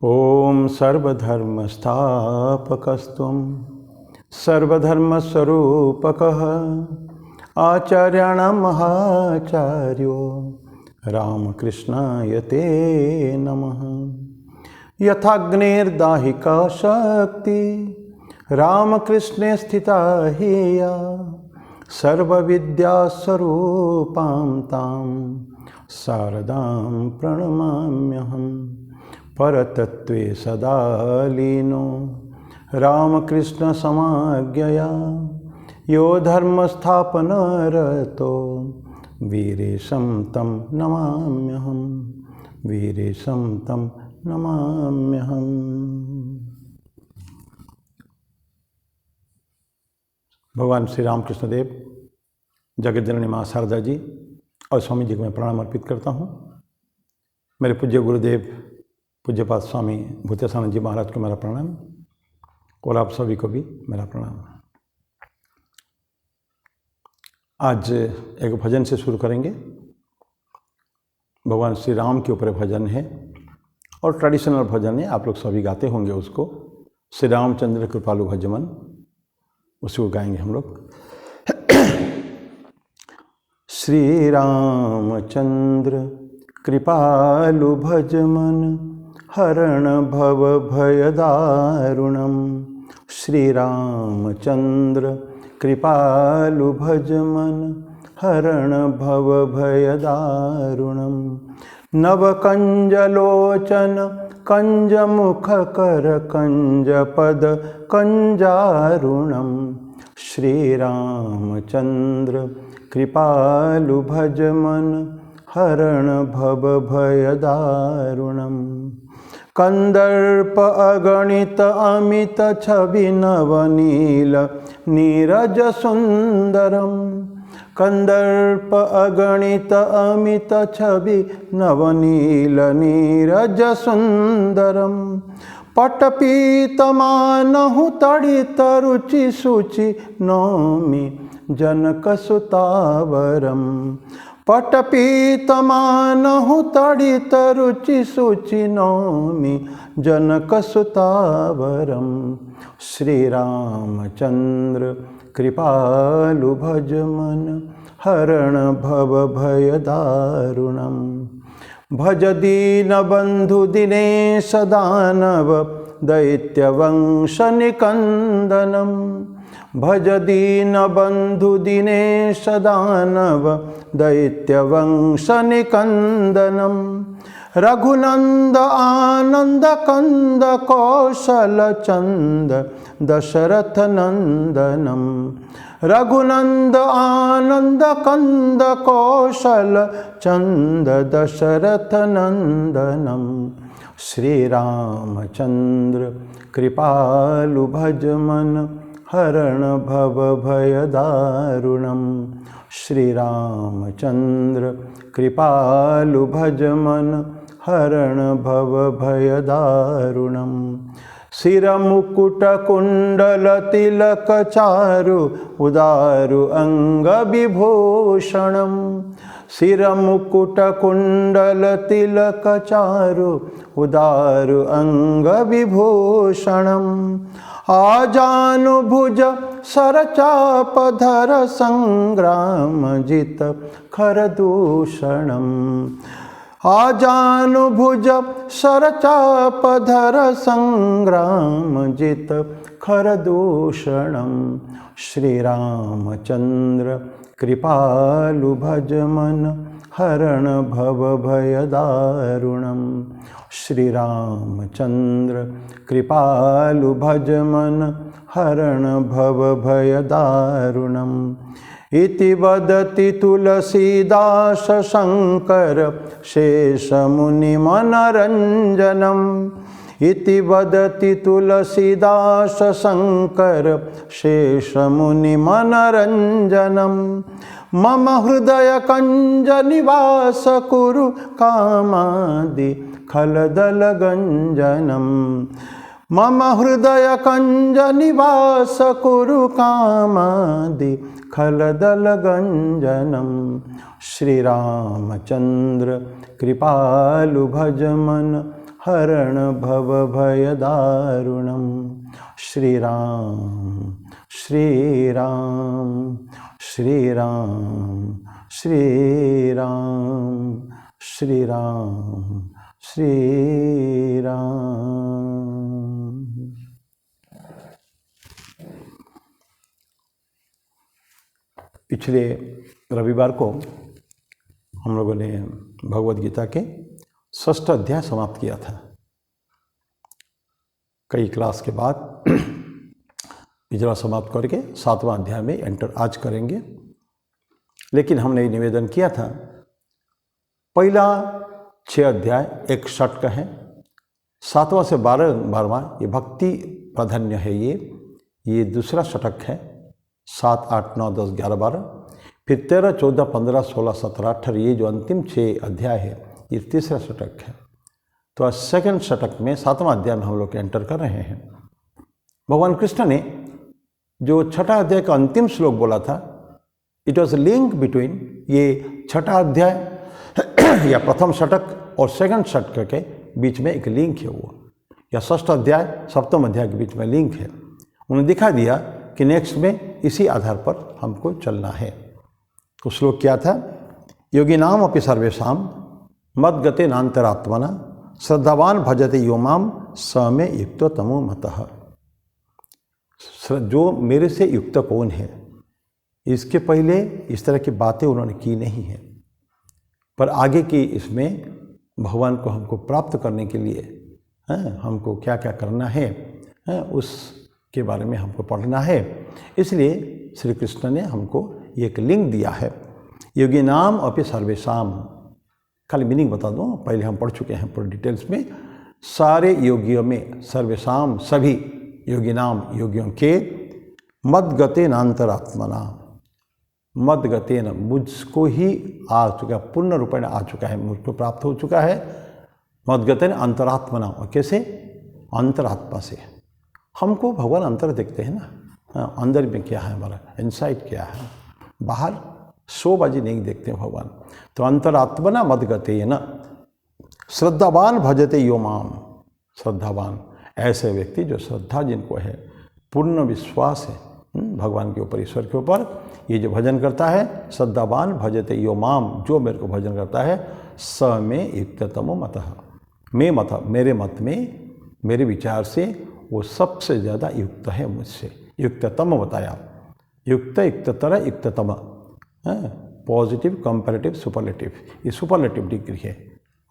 ओम सर्वधर्मस्थापकस्त्वं सर्वधर्मस्वरूपकः आचार्याणां महाचार्यो रामकृष्णाय ते नमः। यथाग्नेर्दाहिका शक्ति रामकृष्णे स्थिता ह्येया सर्वविद्यास्वरूपां तां शारदां प्रणमाम्यहम्। परतत्त्वे सदा लीनो रामकृष्ण समाज्ञया यो धर्मस्थापनरतो वीरेशं तं नमाम्यहम्। वीरेशं तं नमाम्यहम्। भगवान श्री रामकृष्ण देव, जगत जननी माँ शारदा जी और स्वामी जी को मैं प्रणाम अर्पित करता हूँ। मेरे पूज्य गुरुदेव पूज्यपाद स्वामी भूतेशानंद जी महाराज को मेरा प्रणाम और आप सभी को भी मेरा प्रणाम। आज एक भजन से शुरू करेंगे। भगवान श्री राम के ऊपर भजन है और ट्रेडिशनल भजन है, आप लोग सभी गाते होंगे उसको। श्री रामचंद्र कृपालु भजमन, उसी को गाएंगे हम लोग। श्री रामचंद्र कृपालु भजमन हरण भव भय दारुणम। श्री रामचंद्र कृपालु भजमन हरण भव भय दारुणम। नव कंजलोचन कंज मुख कर कंज पद कंजारुणम। श्री रामचंद्र कृपालु भजमन हरण भव भय दारुणम। कंदर्प अगणित अमित छवि नवनील नीरज सुंदरम। कंदर्प अगणित अमित छवि नवनील नीरज सुंदरम। पटपीतमानहु तड़ित रुचि शुचि नौमि जनक सुतावरम। पटपीतमानहु तड़ित रुचि शुचि नौमि जनक सुतावरम। श्री रामचंद्र कृपालु भजमन हरण भव भय दारुणम। भज दीन बंधु दिनेश दानव दैत्यवंश निकंदनम। भज दीन बंधु दिनेश दानव दैत्यवंश निकंदनम। रघुनंद आनंद कंद कौशल चंद दशरथ नंदनम। रघुनंद आनंद कंद कौशल चंद दशरथ नंदनम। श्री रामचंद्र कृपालु भजमन हरण भव भय दारुणम। श्री रामचंद्र कृपालु भजमन हरण भव भय दारुणम। सिर मुकुट कुंडल तिलक चारु उदारु अंग विभूषणम। सिर मुकुट कुंडल तिलक चारु उदारु अंग विभूषणम। आजानुभुज सरचापधर संग्राम जित खरदूषणम। आजानुभुज सरचापधर संग्राम जित खरदूषणम। श्री रामचंद्र कृपालु भजमन हरण भव भय दारुणम। श्री रामचंद्र कृपालु भजमन हरण भव भय दारुणम। इति वदति तुलसीदास शंकर शेषमुनि मनरंजनम। इति वदति तुलसीदास शंकर शेषमुनि मनरंजनम। मम हृदय कंज निवास कुरु कामादि खलदल गंजनम। मम हृदय कंज निवास कुरु कामादि खलदल गंजनम। श्री रामचंद्र कृपालु भजमन हरण भव भय दारुणम। श्री राम श्री राम श्री राम श्री राम श्री राम श्री राम। पिछले रविवार को हम लोगों ने भगवद गीता के 6ठ अध्याय समाप्त किया था। कई क्लास के बाद पिछला समाप्त करके 7वां अध्याय में एंटर आज करेंगे। लेकिन हमने निवेदन किया था, पहला 6 अध्याय एक षटक है, 7वां से 12वां ये भक्ति प्राधान्य है। ये दूसरा षटक है, 7, 8, 9, 10, 11, 12। फिर 13, 14, 15, 16, 17, 18 ये जो अंतिम 6 अध्याय है ये तीसरा षटक है। तो आज सेकंड षटक में 7वां अध्याय में हम लोग एंटर कर रहे हैं। भगवान कृष्ण ने जो 6ठा अध्याय का अंतिम श्लोक बोला था, इट वॉज लिंक बिटवीन ये 6ठा अध्याय या प्रथम षटक और सेकंड षटक के बीच में एक लिंक है वो, या 6ठ अध्याय 7वें अध्याय के बीच में लिंक है। उन्होंने दिखा दिया कि नेक्स्ट में इसी आधार पर हमको चलना है। तो श्लोक क्या था? योगिनाम अपि सर्वेषां मद्गते नान्तरात्मना श्रद्धावान भजते यो माम स मे युक्तो तमो मतः। जो मेरे से युक्त कौन है, इसके पहले इस तरह की बातें उन्होंने की नहीं है, पर आगे की इसमें भगवान को हमको प्राप्त करने के लिए हमको क्या क्या करना है उसके बारे में हमको पढ़ना है। इसलिए श्री कृष्ण ने हमको एक लिंक दिया है, योगी नाम अपि सर्वेषाम। खाली मीनिंग बता दूं, पहले हम पढ़ चुके हैं पूरे डिटेल्स में। सारे योगियों में, सर्वेषाम सभी योगी नाम योगियों के, मद्गते नान्तरात्मना, मद्गते न मुझको ही आ चुका, पूर्ण रूपेण आ चुका है, मुझको प्राप्त हो चुका है। मद्गते न अंतरात्मना, और कैसे? अंतरात्मा से। हमको भगवान अंतर देखते हैं ना, अंदर में क्या है, हमारा इनसाइट क्या है, बाहर शोबाजी नहीं देखते भगवान। तो अंतरात्मना मद्गते न श्रद्धावान भजते यो माम। श्रद्धावान ऐसे व्यक्ति जो श्रद्धा जिनको है, पूर्ण विश्वास है भगवान के ऊपर, ईश्वर के ऊपर, ये जो भजन करता है, श्रद्धावान भजते यो माम, जो मेरे को भजन करता है, स में युक्ततमो मतः, मैं मत, मेरे मत में, मेरे विचार से वो सबसे ज़्यादा युक्त है मुझसे। युक्ततम बताया, युक्त, युक्ततर, युक्ततम, पॉजिटिव, कंपैरेटिव, सुपरलेटिव, ये सुपरलेटिव डिग्री है,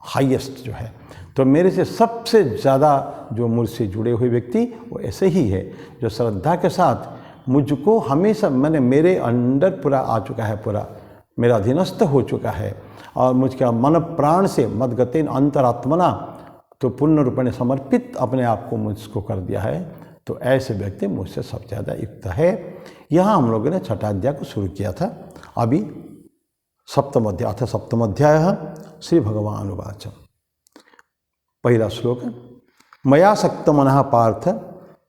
हाईएस्ट जो है। तो मेरे से सबसे ज़्यादा जो मुझसे जुड़े हुए व्यक्ति वो ऐसे ही है, जो श्रद्धा के साथ मुझको हमेशा, मैंने मेरे अंदर पूरा आ चुका है, पूरा मेरा अधीनस्थ हो चुका है, और मुझका मन प्राण से मद्गतेन अंतरात्मना, तो पूर्ण रूप में समर्पित अपने आप को मुझको कर दिया है। तो ऐसे व्यक्ति मुझसे सबसे ज़्यादा युक्त है। यहाँ हम लोगों ने 6ठा अध्याय को शुरू किया था। अभी 7वां अध्याय, अथ 7वां अध्याय श्री भगवान उवाच। पहला श्लोक, मया सक्तमनः पार्थ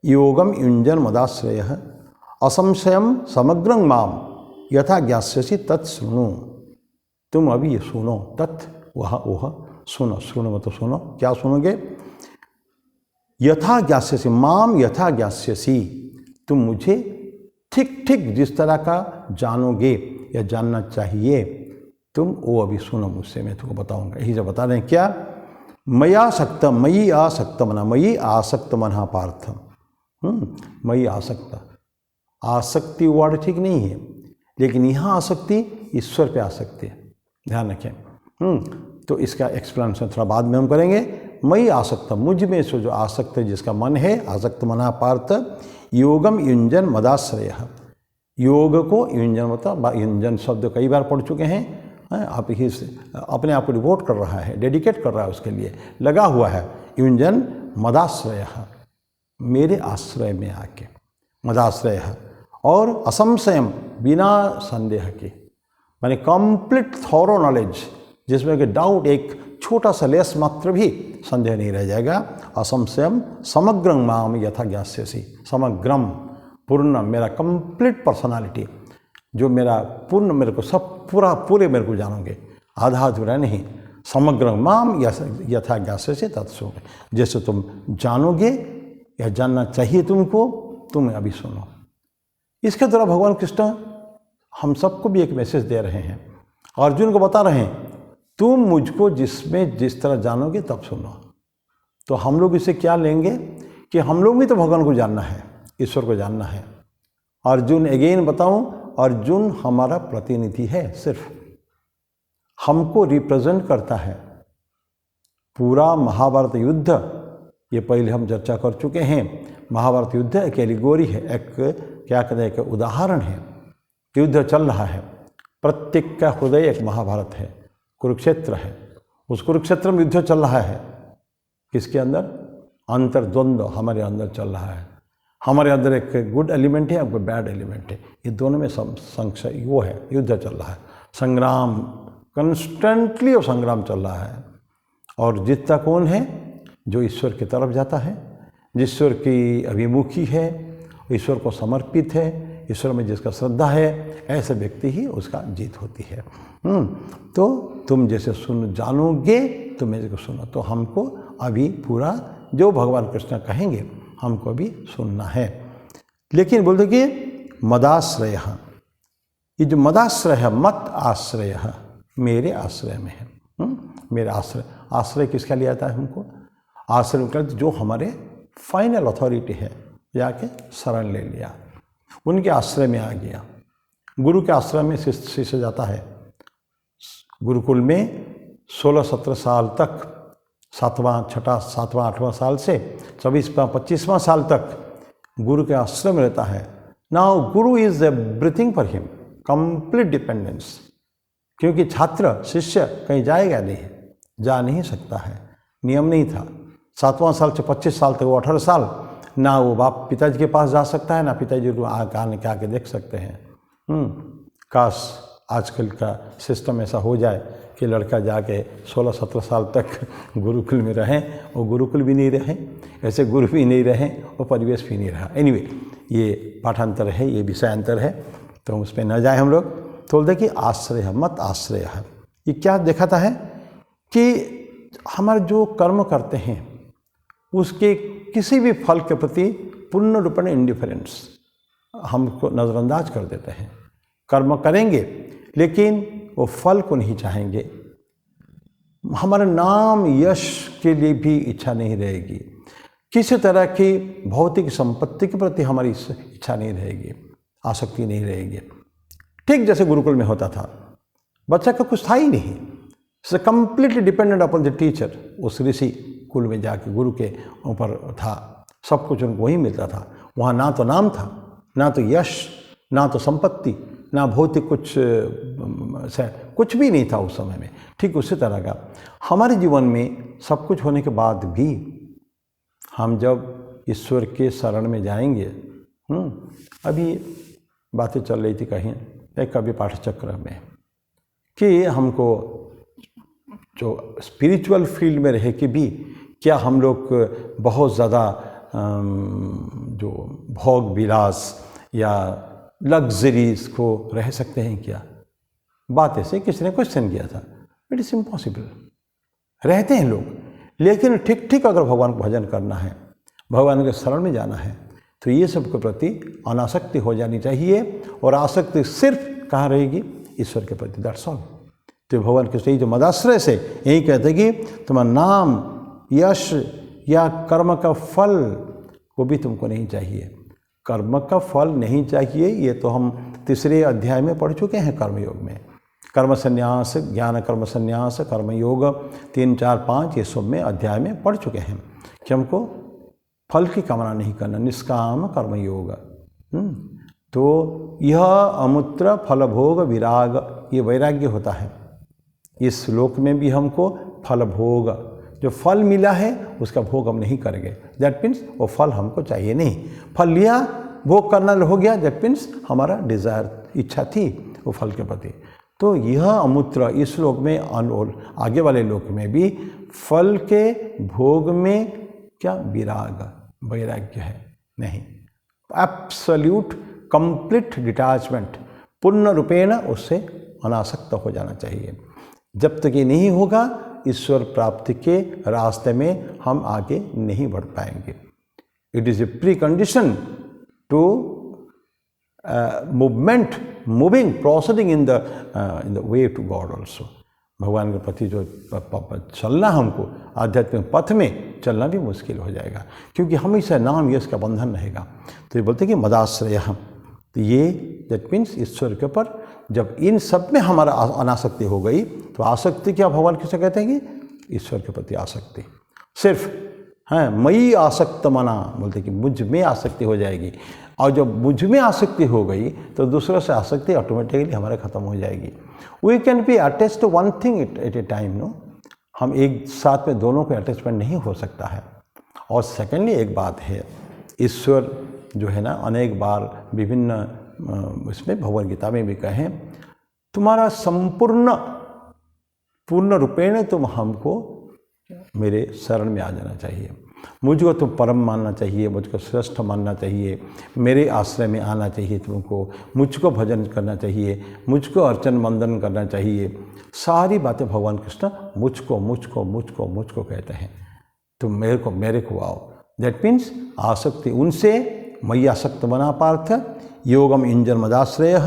योगम युञ्जन मदाश्रयः असंशयम समग्रं माम यथा ज्ञास्यसि तत् शृणु। तुम अभी ये सुनो, तत् वह सुनो, सुनो तो सुनो, क्या सुनोगे? यथा ज्ञास्यसि माम, यथा ज्ञास्यसि, तुम मुझे ठीक ठीक जिस तरह का जानोगे या जानना चाहिए, तुम वो अभी सुनो मुझसे, मैं तुमको बताऊंगा। यही जो बता रहे हैं क्या? मया सक्त, मयि आसक्त मना, मयि आसक्त मना पार्थ। मयि आसक्त, आसक्ति वर्ड ठीक नहीं है, लेकिन यहाँ आसक्ति ईश्वर पे आसक्ति है, ध्यान रखें। तो इसका एक्सप्लेनेशन थोड़ा बाद में हम करेंगे। मयि आसक्त, मुझ में से जो आसक्त है, जिसका मन है, आसक्त मना पार्थ योगम युञ्जन मदाश्रय। योग को युञ्जन मतलब, युञ्जन शब्द कई बार पढ़ चुके हैं। आप ही अपने आप को डिवोट कर रहा है, डेडिकेट कर रहा है, उसके लिए लगा हुआ है। युञ्जन मदाश्रय, मेरे आश्रय में आके, मदाश्रय। और असंशयम, बिना संदेह के, माने कंप्लीट थॉरो नॉलेज, जिसमें कि डाउट, एक छोटा सा लेस मात्र भी संदेह नहीं रह जाएगा। असंशयम समग्रं माम यथा ज्ञास्यसि, समग्रम पूर्ण, मेरा कंप्लीट पर्सनालिटी, जो मेरा पूर्ण, मेरे को सब पूरे मेरे को जानोगे, आधा अधूरा नहीं, समग्र माम यथा ज्ञास्यसे तत्सो, जैसे तुम जानोगे या जानना चाहिए तुमको, तुम अभी सुनो। इसके द्वारा भगवान कृष्ण हम सबको भी एक मैसेज दे रहे हैं, अर्जुन को बता रहे हैं तुम मुझको जिसमें जिस तरह जानोगे तब सुनो। तो हम लोग इसे क्या लेंगे कि हम लोग भी तो भगवान को जानना है, ईश्वर को जानना है। अर्जुन अगेन बताऊं, अर्जुन हमारा प्रतिनिधि है, सिर्फ हमको रिप्रेजेंट करता है। पूरा महाभारत युद्ध, ये पहले हम चर्चा कर चुके हैं, महाभारत युद्ध एक एलिगोरी है, एक क्या कहते हैं, एक उदाहरण है। युद्ध चल रहा है, प्रत्येक का हृदय एक महाभारत है, कुरुक्षेत्र है। उस कुरुक्षेत्र में युद्ध चल रहा है, किसके अंदर? अंतर्द्वंद्व हमारे अंदर चल रहा है। हमारे अंदर एक गुड एलिमेंट है, एक बैड एलिमेंट है, ये दोनों में संशय वो है, युद्ध चल रहा है, संग्राम, कंस्टेंटली वो संग्राम चल रहा है। और जीतता कौन है? जो ईश्वर की तरफ जाता है, ईश्वर की अभिमुखी है, ईश्वर को समर्पित है, ईश्वर में जिसका श्रद्धा है, ऐसे व्यक्ति ही उसका जीत होती है। तो तुम जैसे जानोगे तो मेरे को सुनो। तो हमको अभी पूरा जो भगवान कृष्ण कहेंगे हमको अभी सुनना है। लेकिन बोलते कि मदाश्रय, ये जो मदाश्रय है, मत आश्रय मेरे आश्रय में है। मेरा आश्रय, आश्रय किसका लिया था हमको? आश्रय कर जो हमारे फाइनल अथॉरिटी है, जाके शरण ले लिया, उनके आश्रय में आ गया। गुरु के आश्रय में शिष्य जाता है, गुरुकुल में 16-17 साल तक, 7वां 8वां साल से 24वां 25वां साल तक गुरु के आश्रय में रहता है। Now Guru is everything for him, complete dependence. क्योंकि छात्र शिष्य कहीं जाएगा नहीं, जा नहीं सकता है, नियम नहीं था। 7वां साल से 25 साल तक, वो 18 साल, ना वो बाप पिताजी के पास जा सकता है, ना पिताजी को आके देख सकते हैं। काश आजकल का सिस्टम ऐसा हो जाए कि लड़का जाके 16-17 साल तक गुरुकुल में रहें, और गुरुकुल भी नहीं रहें, ऐसे गुरु भी नहीं रहें, और परिवेश भी नहीं रहा। एनीवे, ये पाठांतर है, ये विषयांतर है, तो उस पर न जाए हम लोग। तो बोलते कि आश्रय मत आश्रय है। ये क्या दिखाता है कि हमारे जो कर्म करते हैं उसके किसी भी फल के प्रति पूर्ण रूप में इंडिफरेंस, हमको नज़रअंदाज कर देते हैं। कर्म करेंगे लेकिन वो फल को नहीं चाहेंगे, हमारे नाम यश के लिए भी इच्छा नहीं रहेगी, किसी तरह की भौतिक संपत्ति के प्रति हमारी इच्छा नहीं रहेगी, आसक्ति नहीं रहेगी। ठीक जैसे गुरुकुल में होता था, बच्चा का कुछ था ही नहीं, it's completely dependent upon the teacher. उस ऋषि कुल में जाके गुरु के ऊपर था, सब कुछ उनको वही मिलता था। वहाँ ना तो नाम था, ना तो यश, ना तो संपत्ति, ना भौतिक कुछ भी नहीं था उस समय में। ठीक उसी तरह का हमारे जीवन में सब कुछ होने के बाद भी हम जब ईश्वर के शरण में जाएंगे, अभी बातें चल रही थी कहीं एक कवि पाठचक्र में कि हमको जो स्पिरिचुअल फील्ड में रहे कि भी क्या हम लोग बहुत ज़्यादा जो भोग विलास या लग्जरीज को रह सकते हैं क्या? बात ऐसे किसी ने क्वेश्चन किया था। It is impossible. रहते हैं लोग, लेकिन ठीक ठीक अगर भगवान को भजन करना है, भगवान के शरण में जाना है, तो ये सब के प्रति अनासक्ति हो जानी चाहिए। और आसक्ति सिर्फ कहाँ रहेगी? ईश्वर के प्रति, दैट्स ऑल। तो भगवान कृष्ण जो मदाश्रय से यही कहते कि तुम्हारा नाम, यश या कर्म का फल वो भी तुमको नहीं चाहिए। कर्म का फल नहीं चाहिए, ये तो हम 3 अध्याय में पढ़ चुके हैं कर्मयोग में। कर्म संन्यास, ज्ञान कर्म संन्यास, कर्मयोग 3, 4, 5 ये सब में अध्याय में पढ़ चुके हैं कि हमको फल की कामना नहीं करना, निष्काम कर्मयोग। तो यह अमूत्र फल भोग विराग, ये वैराग्य होता है। इस श्लोक में भी हमको फल भोग, जो फल मिला है उसका भोग हम नहीं करेंगे, दैट मीन्स वो फल हमको चाहिए नहीं। फल लिया, भोग करना हो गया, दैट मीन्स हमारा डिज़ायर, इच्छा थी वो फल के प्रति। तो यह अमूत्र इस श्लोक में और आगे वाले लोक में भी फल के भोग में क्या विराग, वैराग्य है नहीं, एब्सोल्यूट कंप्लीट डिटैचमेंट, पूर्ण रूपेण उससे अनासक्त हो जाना चाहिए। जब तक ये नहीं होगा ईश्वर प्राप्ति के रास्ते में हम आगे नहीं बढ़ पाएंगे। It is a pre condition to moving proceeding in the way to God also. भगवान के प्रति जो चलना, हमको आध्यात्मिक पथ में चलना भी मुश्किल हो जाएगा, क्योंकि हमेशा नाम यश का बंधन रहेगा। तो ये बोलते हैं कि मदाश्रय, तो ये दैट मीन्स ईश्वर के ऊपर जब इन सब में हमारा अनासक्ति हो गई, तो आसक्ति क्या भगवान किसे कहते हैं कि ईश्वर के प्रति आसक्ति। सिर्फ हाँ, मई आसक्त मना बोलते कि मुझ में आसक्ति हो जाएगी, और जब मुझ में आसक्ति हो गई तो दूसरों से आसक्ति ऑटोमेटिकली हमारे ख़त्म हो जाएगी। We can be attach to one thing at a time, no, हम एक साथ में दोनों को अटैचमेंट नहीं हो सकता है। और सेकेंडली एक बात है, ईश्वर जो है ना, अनेक बार विभिन्न इसमें भगवद गीता में भी कहें, तुम्हारा पूर्ण रूपेण तुम हमको मेरे शरण में आ जाना चाहिए, मुझको तुम परम मानना चाहिए, मुझको श्रेष्ठ मानना चाहिए, मेरे आश्रय में आना चाहिए तुमको, मुझको भजन करना चाहिए, मुझको अर्चन वंदन करना चाहिए। सारी बातें भगवान कृष्ण मुझको मुझको मुझको मुझको कहते हैं, तुम मेरे को आओ। दैट मीन्स आसक्ति उनसे, मई आसक्त बना पार्थ, योगम इंजन मदाश्रय,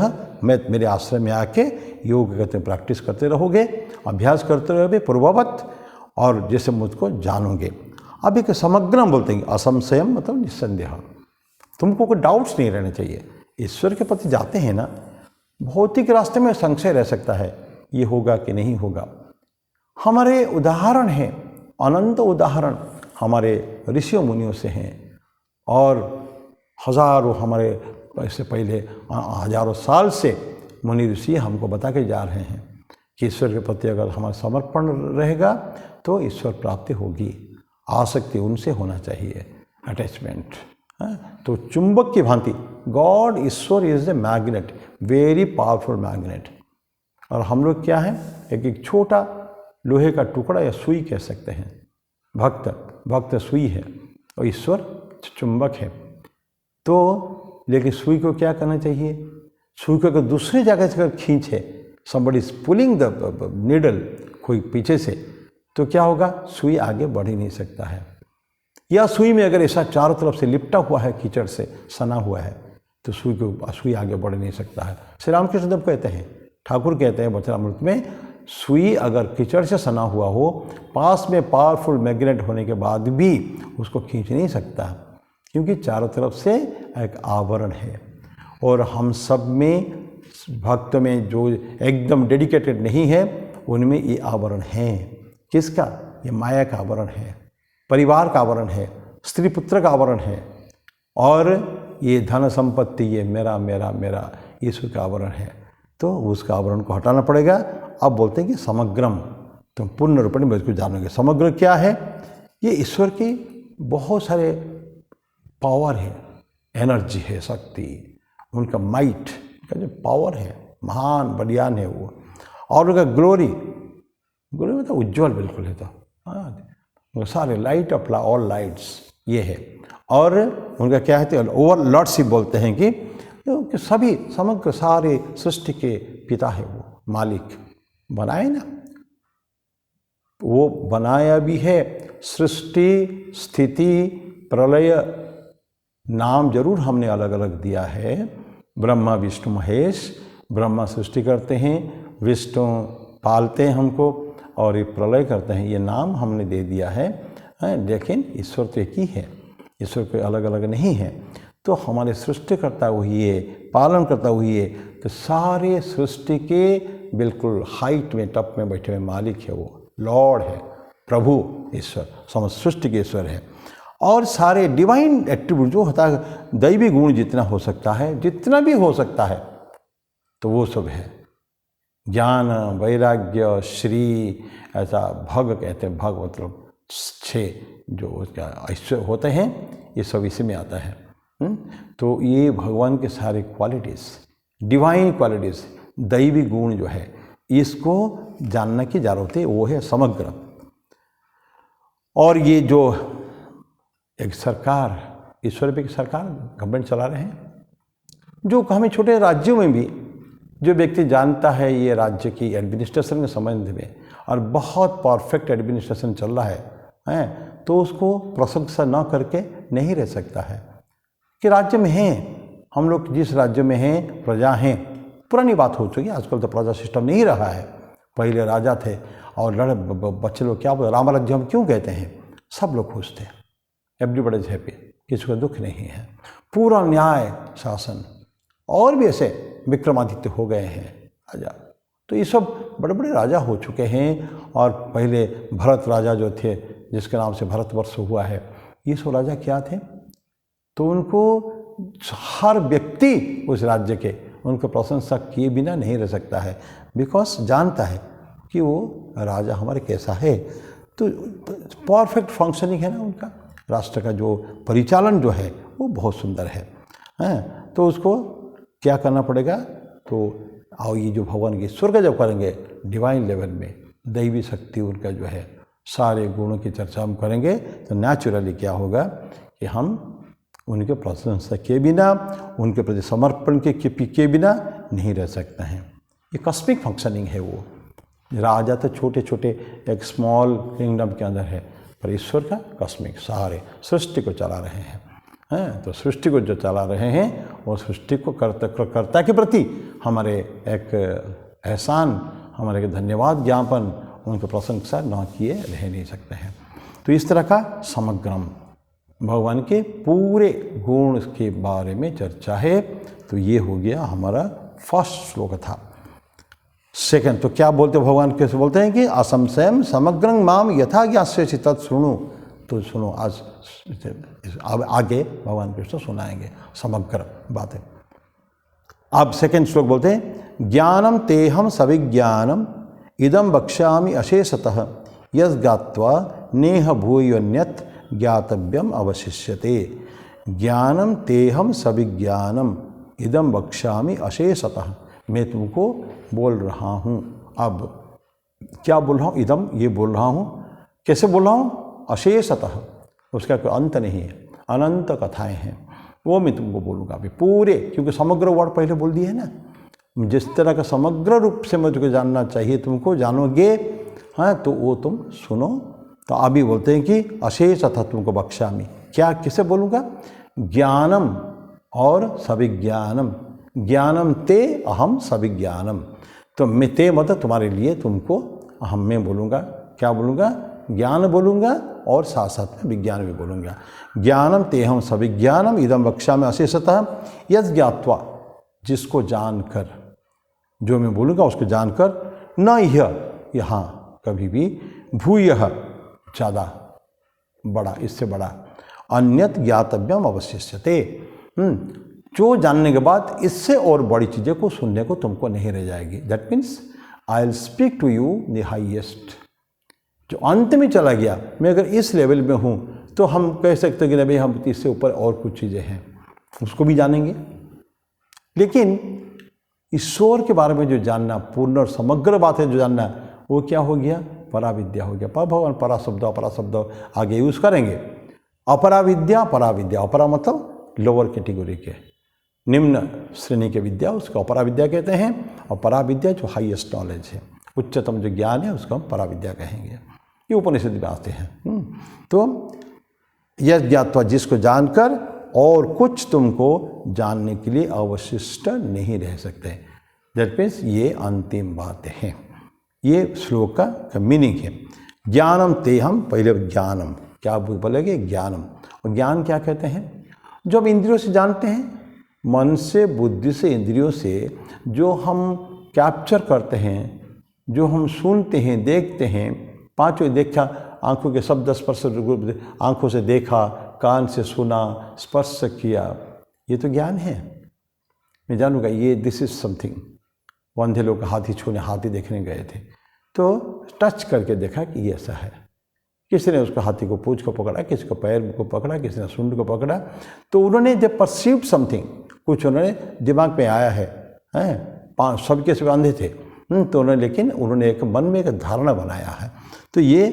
मैं मेरे आश्रय में आके योग करते प्रैक्टिस करते रहोगे, अभ्यास करते रहोगे पूर्ववत, और जैसे मुझको जानोगे। अब एक समग्रम बोलते हैं, असंशयम मतलब निस्संदेह, तुमको कोई डाउट्स नहीं रहने चाहिए। ईश्वर के प्रति जाते हैं ना, भौतिक रास्ते में संशय रह सकता है, ये होगा कि नहीं होगा। हमारे उदाहरण हैं, अनंत उदाहरण हमारे ऋषियों मुनियों से हैं, और हजारों हमारे इससे पहले हजारों साल से मुनि ऋषि हमको बता के जा रहे हैं कि ईश्वर के प्रति अगर हमारा समर्पण रहेगा तो ईश्वर प्राप्ति होगी। आसक्ति उनसे होना चाहिए, अटैचमेंट। तो चुंबक की भांति God, Ishwar is a magnet, very powerful magnet. और हम लोग क्या हैं, एक छोटा लोहे का टुकड़ा या सुई कह सकते हैं। भक्त सुई है और ईश्वर चुंबक है। तो लेकिन सुई को क्या करना चाहिए, सुई को अगर दूसरी जगह से अगर खींचे, somebody is pulling the needle, कोई पीछे से, तो क्या होगा, सुई आगे बढ़ ही नहीं सकता है। या सुई में अगर ऐसा चारों तरफ से लिपटा हुआ है, कीचड़ से सना हुआ है, तो सुई आगे बढ़ नहीं सकता है। श्री रामकृष्ण देव कहते हैं, ठाकुर कहते हैं वचनामृत में, सुई अगर कीचड़ से सना हुआ हो, पास में पावरफुल मैग्नेट होने के बाद भी उसको खींच नहीं सकता, क्योंकि चारों तरफ से एक आवरण है। और हम सब में, भक्त में जो एकदम डेडिकेटेड नहीं है, उनमें ये आवरण है। किसका, ये माया का आवरण है, परिवार का आवरण है, स्त्री पुत्र का आवरण है, और ये धन संपत्ति, ये मेरा मेरा मेरा ईश्वर का आवरण है। तो उसका आवरण को हटाना पड़ेगा। अब बोलते हैं कि समग्रम, तुम पूर्ण रूप में इसको जानोगे। समग्र क्या है, ये ईश्वर की बहुत सारे पावर है, एनर्जी है, शक्ति, उनका माइट का जो पावर है, महान बलियान है वो। और उनका ग्लोरी में तो उज्ज्वल बिल्कुल है। तो हाँ, सारे लाइट ऑफ ऑल लाइट्स ये है। और उनका क्या है, ओवर लॉर्डशिप बोलते हैं कि सभी समग्र सारे सृष्टि के पिता है वो, मालिक। बनाए ना, वो बनाया भी है। सृष्टि, स्थिति, प्रलय नाम जरूर हमने अलग अलग दिया है। ब्रह्मा विष्णु महेश, ब्रह्मा सृष्टि करते हैं, विष्णु पालते हैं हमको, और ये प्रलय करते हैं, ये नाम हमने दे दिया है। लेकिन ईश्वर तो एक ही है, ईश्वर कोई अलग अलग नहीं है। तो हमारे सृष्टि करता वही है, पालन करता वही है। तो सारे सृष्टि के बिल्कुल हाइट में, टप में बैठे हुए मालिक है वो, लॉर्ड है, प्रभु ईश्वर, समस्त सृष्टि के ईश्वर है। और सारे डिवाइन एट्रीब्यूट जो होता है, दैवी गुण जितना हो सकता है, जितना भी हो सकता है, तो वो सब है। ज्ञान, वैराग्य, श्री, ऐसा भग कहते हैं। भग मतलब 6 जो उसका ऐश्वर्य होते हैं, ये सब इसी में आता है। तो ये भगवान के सारे क्वालिटीज़, डिवाइन क्वालिटीज़, दैवी गुण जो है, इसको जानने की ज़रूरत है। वो है समग्र। और ये जो एक सरकार, ईश्वर पे एक सरकार, गवर्नमेंट चला रहे हैं, जो हमें छोटे राज्यों में भी जो व्यक्ति जानता है ये राज्य की एडमिनिस्ट्रेशन के संबंध में, और बहुत परफेक्ट एडमिनिस्ट्रेशन चल रहा है, तो उसको प्रशंसा न करके नहीं रह सकता है। कि राज्य में हैं हम लोग, जिस राज्य में हैं प्रजा हैं, पुरानी बात हो चुकी है, आजकल तो प्रजा सिस्टम नहीं रहा है। पहले राजा थे और बच्चे लोग क्या बोलते, राम राज्य हम क्यों कहते हैं, सब लोग खुश थे, एवरीबॉडी इज हैप्पी, किसी को दुख नहीं है, पूरा न्याय शासन। और भी ऐसे विक्रमादित्य हो गए हैं राजा, तो ये सब बड़े बड़े राजा हो चुके हैं। और पहले भरत राजा जो थे, जिसके नाम से भारतवर्ष हुआ है, ये सब राजा क्या थे, तो उनको हर व्यक्ति उस राज्य के उनको प्रशंसा किए बिना नहीं रह सकता है, बिकॉज जानता है कि वो राजा हमारे कैसा है। तो परफेक्ट फंक्शनिंग है ना उनका, राष्ट्र का जो परिचालन जो है वो बहुत सुंदर है। तो उसको क्या करना पड़ेगा, तो आओ ये जो भगवान की स्वर्ग जब करेंगे डिवाइन लेवल में, दैवी शक्ति उनका जो है, सारे गुणों की चर्चा हम करेंगे, तो नेचुरली क्या होगा कि हम उनके प्रशंसा के बिना, उनके प्रति समर्पण के बिना नहीं रह सकते हैं। ये कॉस्मिक फंक्शनिंग है। वो राजा तो छोटे छोटे एक स्मॉल किंगडम के अंदर है, पर ईश्वर का कॉस्मिक सारे सृष्टि को चला रहे हैं। तो सृष्टि को जो चला रहे हैं, वो सृष्टि को कर्ता के प्रति हमारे एक एहसान, हमारे एक धन्यवाद ज्ञापन, उनकी प्रशंसा न किए रह नहीं सकते हैं। तो इस तरह का समग्रम भगवान के पूरे गुण के बारे में चर्चा है। तो ये हो गया हमारा फर्स्ट श्लोक था। सेकंड, तो क्या बोलते भगवान, कैसे बोलते हैं कि असंशयम समग्रं माम यथा ज्ञास्यसि तत् शृणु। तो सुनो, आज आगे भगवान कृष्ण सुनाएंगे समग्र बातें। अब सेकंड श्लोक बोलते हैं, ज्ञानम तेहम सविज्ञानम इदम वक्ष्यामि अशेषतः यस् ज्ञात्वा नेह भूयोन्यत् ज्ञातव्यम अवशिष्यते। ज्ञानम तेहम सविज्ञानम इदम वक्ष्यामि अशेषतः। मैं तुमको बोल रहा हूँ। अब क्या बोल रहा हूँ, इदम ये बोल रहा हूँ, कैसे बोल रहा हूँ, अशेषतः, उसका कोई अंत नहीं है, अनंत कथाएं हैं, वो मैं तुमको बोलूँगा अभी पूरे, क्योंकि समग्र वर्ड पहले बोल दिए है ना। जिस तरह का समग्र रूप से मुझको जानना चाहिए तुमको जानोगे, हाँ, तो वो तुम सुनो। तो अभी बोलते हैं कि अशेषतः तुमको बख्शामि, क्या किसे बोलूँगा, ज्ञानम और सविज्ञानम। ज्ञानम ते अहम सविज्ञानम। तो मैं ते मतलब तुम्हारे लिए, तुमको अहम मैं बोलूँगा, क्या बोलूँगा, ज्ञान बोलूँगा और साथ साथ में विज्ञान भी बोलूँगा। ज्ञानम तेहम सविज्ञानम इदम वक्ष्यामि अशेषतः यस् ज्ञात्वा, जिसको जानकर, जो मैं बोलूँगा उसको जानकर, न यह यहाँ कभी भी भूयः ज़्यादा बड़ा, इससे बड़ा, अन्यत ज्ञातव्यम अवशिष्यते। जो जानने के बाद इससे और बड़ी चीज़ें को सुनने को तुमको नहीं रह जाएगी। That means I will speak to you the highest. जो अंत में चला गया, मैं अगर इस लेवल में हूँ तो हम कह सकते हैं कि नहीं, हम इससे ऊपर और कुछ चीज़ें हैं, उसको भी जानेंगे। लेकिन ईश्वर के बारे में जो जानना, पूर्ण और समग्र बात है जो जानना, वो क्या हो गया, पराविद्या हो गया। पर भगवान परा शब्द आगे यूज़ करेंगे। अपराविद्या, पराविद्या, अपरा मतलब लोअर कैटेगरी के, निम्न श्रेणी के विद्या, उसको अपराविद्या कहते हैं। और पराविद्या जो हाईएस्ट नॉलेज है, उच्चतम जो ज्ञान है, उसको हम पराविद्या कहेंगे। ये उपनिषद में आते हैं। तो यह ज्ञात्वा, जिसको जानकर और कुछ तुमको जानने के लिए अवशिष्ट नहीं रह सकते। दैट मीन्स ये अंतिम बातें हैं, ये श्लोक का मीनिंग है। ज्ञानम तेहम, पहले ज्ञानम, क्या बोलेंगे, ज्ञानम। और ज्ञान क्या कहते हैं, जो हम इंद्रियों से जानते हैं, मन से, बुद्धि से, इंद्रियों से जो हम कैप्चर करते हैं, जो हम सुनते हैं, देखते हैं, पांचों देखा, आंखों के शब्द स्पर्श, आंखों से देखा, कान से सुना, स्पर्श किया, ये तो ज्ञान है। मैं जानूंगा ये दिस इज समथिंग। अंधे लोग हाथी छूने, हाथी देखने गए थे, तो टच करके देखा कि ये ऐसा है। किसी ने उसको हाथी को पूंछ को पकड़ा, किसी को पैर को पकड़ा, किसी ने सूंड को पकड़ा, तो उन्होंने जब परसीव्ड समथिंग, कुछ उन्होंने दिमाग में आया है, सबके सब अंधे थे, तो लेकिन उन्होंने एक मन में एक धारणा बनाया है। तो ये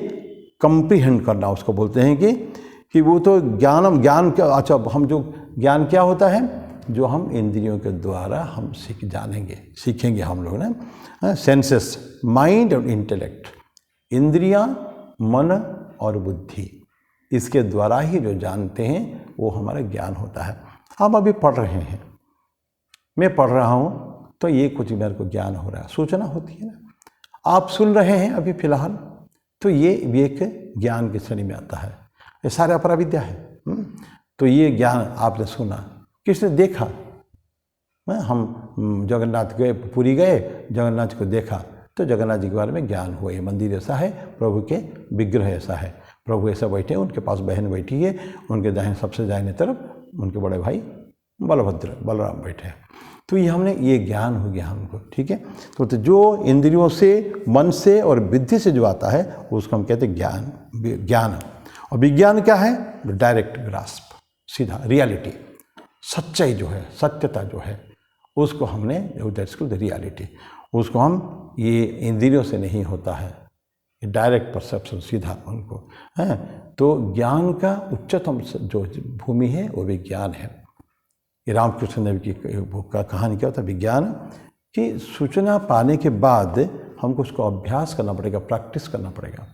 कंप्रीहेंड करना उसको बोलते हैं कि वो तो ज्ञानम, ज्ञान क्या, अच्छा हम जो ज्ञान क्या होता है, जो हम इंद्रियों के द्वारा हम सीखेंगे हम लोग ना, सेंसेस, माइंड और इंटेलेक्ट, इंद्रियां, मन और बुद्धि, इसके द्वारा ही जो जानते हैं वो हमारा ज्ञान होता है। हम अभी पढ़ रहे हैं, मैं पढ़ रहा हूँ तो ये कुछ मेरे को ज्ञान हो रहा है, सूचना होती है ना। आप सुन रहे हैं अभी फिलहाल, तो ये भी एक ज्ञान की श्रेणी में आता है। ये सारे अपराविद्या है। तो ये ज्ञान आपने सुना, किसने देखा? हम जगन्नाथ गए, पुरी गए, जगन्नाथ को देखा तो जगन्नाथ जी के बारे में ज्ञान हुआ। ये मंदिर ऐसा है, प्रभु के विग्रह ऐसा है, प्रभु ऐसा बैठे, उनके पास बहन बैठी है, उनके दाहिने सबसे दाहिने तरफ उनके बड़े भाई बलभद्र बलराम बैठे हैं। तो ये हमने ये ज्ञान हो गया हमको, ठीक है। तो जो इंद्रियों से, मन से और बुद्धि से जो आता है उसको हम कहते हैं ज्ञान। और विज्ञान क्या है? डायरेक्ट ग्रास्प, सीधा रियलिटी, सच्चाई जो है, सत्यता जो है, उसको हमने दैट्स कॉल्ड द रियलिटी। उसको हम, ये इंद्रियों से नहीं होता है, ये डायरेक्ट परसेप्शन, सीधा उनको है। तो ज्ञान का उच्चतम जो भूमि है वो विज्ञान है। ये रामकृष्ण देव की का कहानी क्या होता है? विज्ञान कि सूचना पाने के बाद हमको उसको अभ्यास करना पड़ेगा, प्रैक्टिस करना पड़ेगा।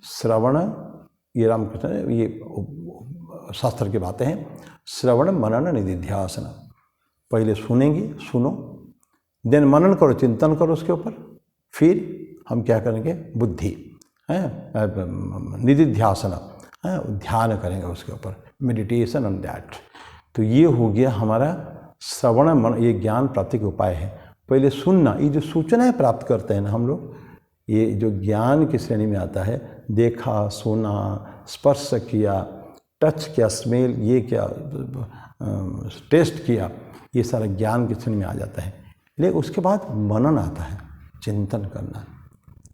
श्रवण, ये रामकृष्ण, ये शास्त्र की बातें हैं। श्रवण मनन निधिध्यासन, पहले सुनेंगे, सुनो, देन मनन करो, चिंतन करो उसके ऊपर, फिर हम क्या करेंगे? बुद्धि है, निधिध्यासन, ध्यान करेंगे उसके ऊपर, मेडिटेशन ऑन दैट। तो ये हो गया हमारा श्रवण मन, ये ज्ञान प्राप्ति के उपाय है। पहले सुनना, ये जो सूचनाएं प्राप्त करते हैं ना हम लोग, ये जो ज्ञान की श्रेणी में आता है। देखा, सुना, स्पर्श किया, टच किया, स्मेल, ये क्या, टेस्ट किया, ये सारा ज्ञान की श्रेणी में आ जाता है। लेकिन उसके बाद मनन आता है, चिंतन करना।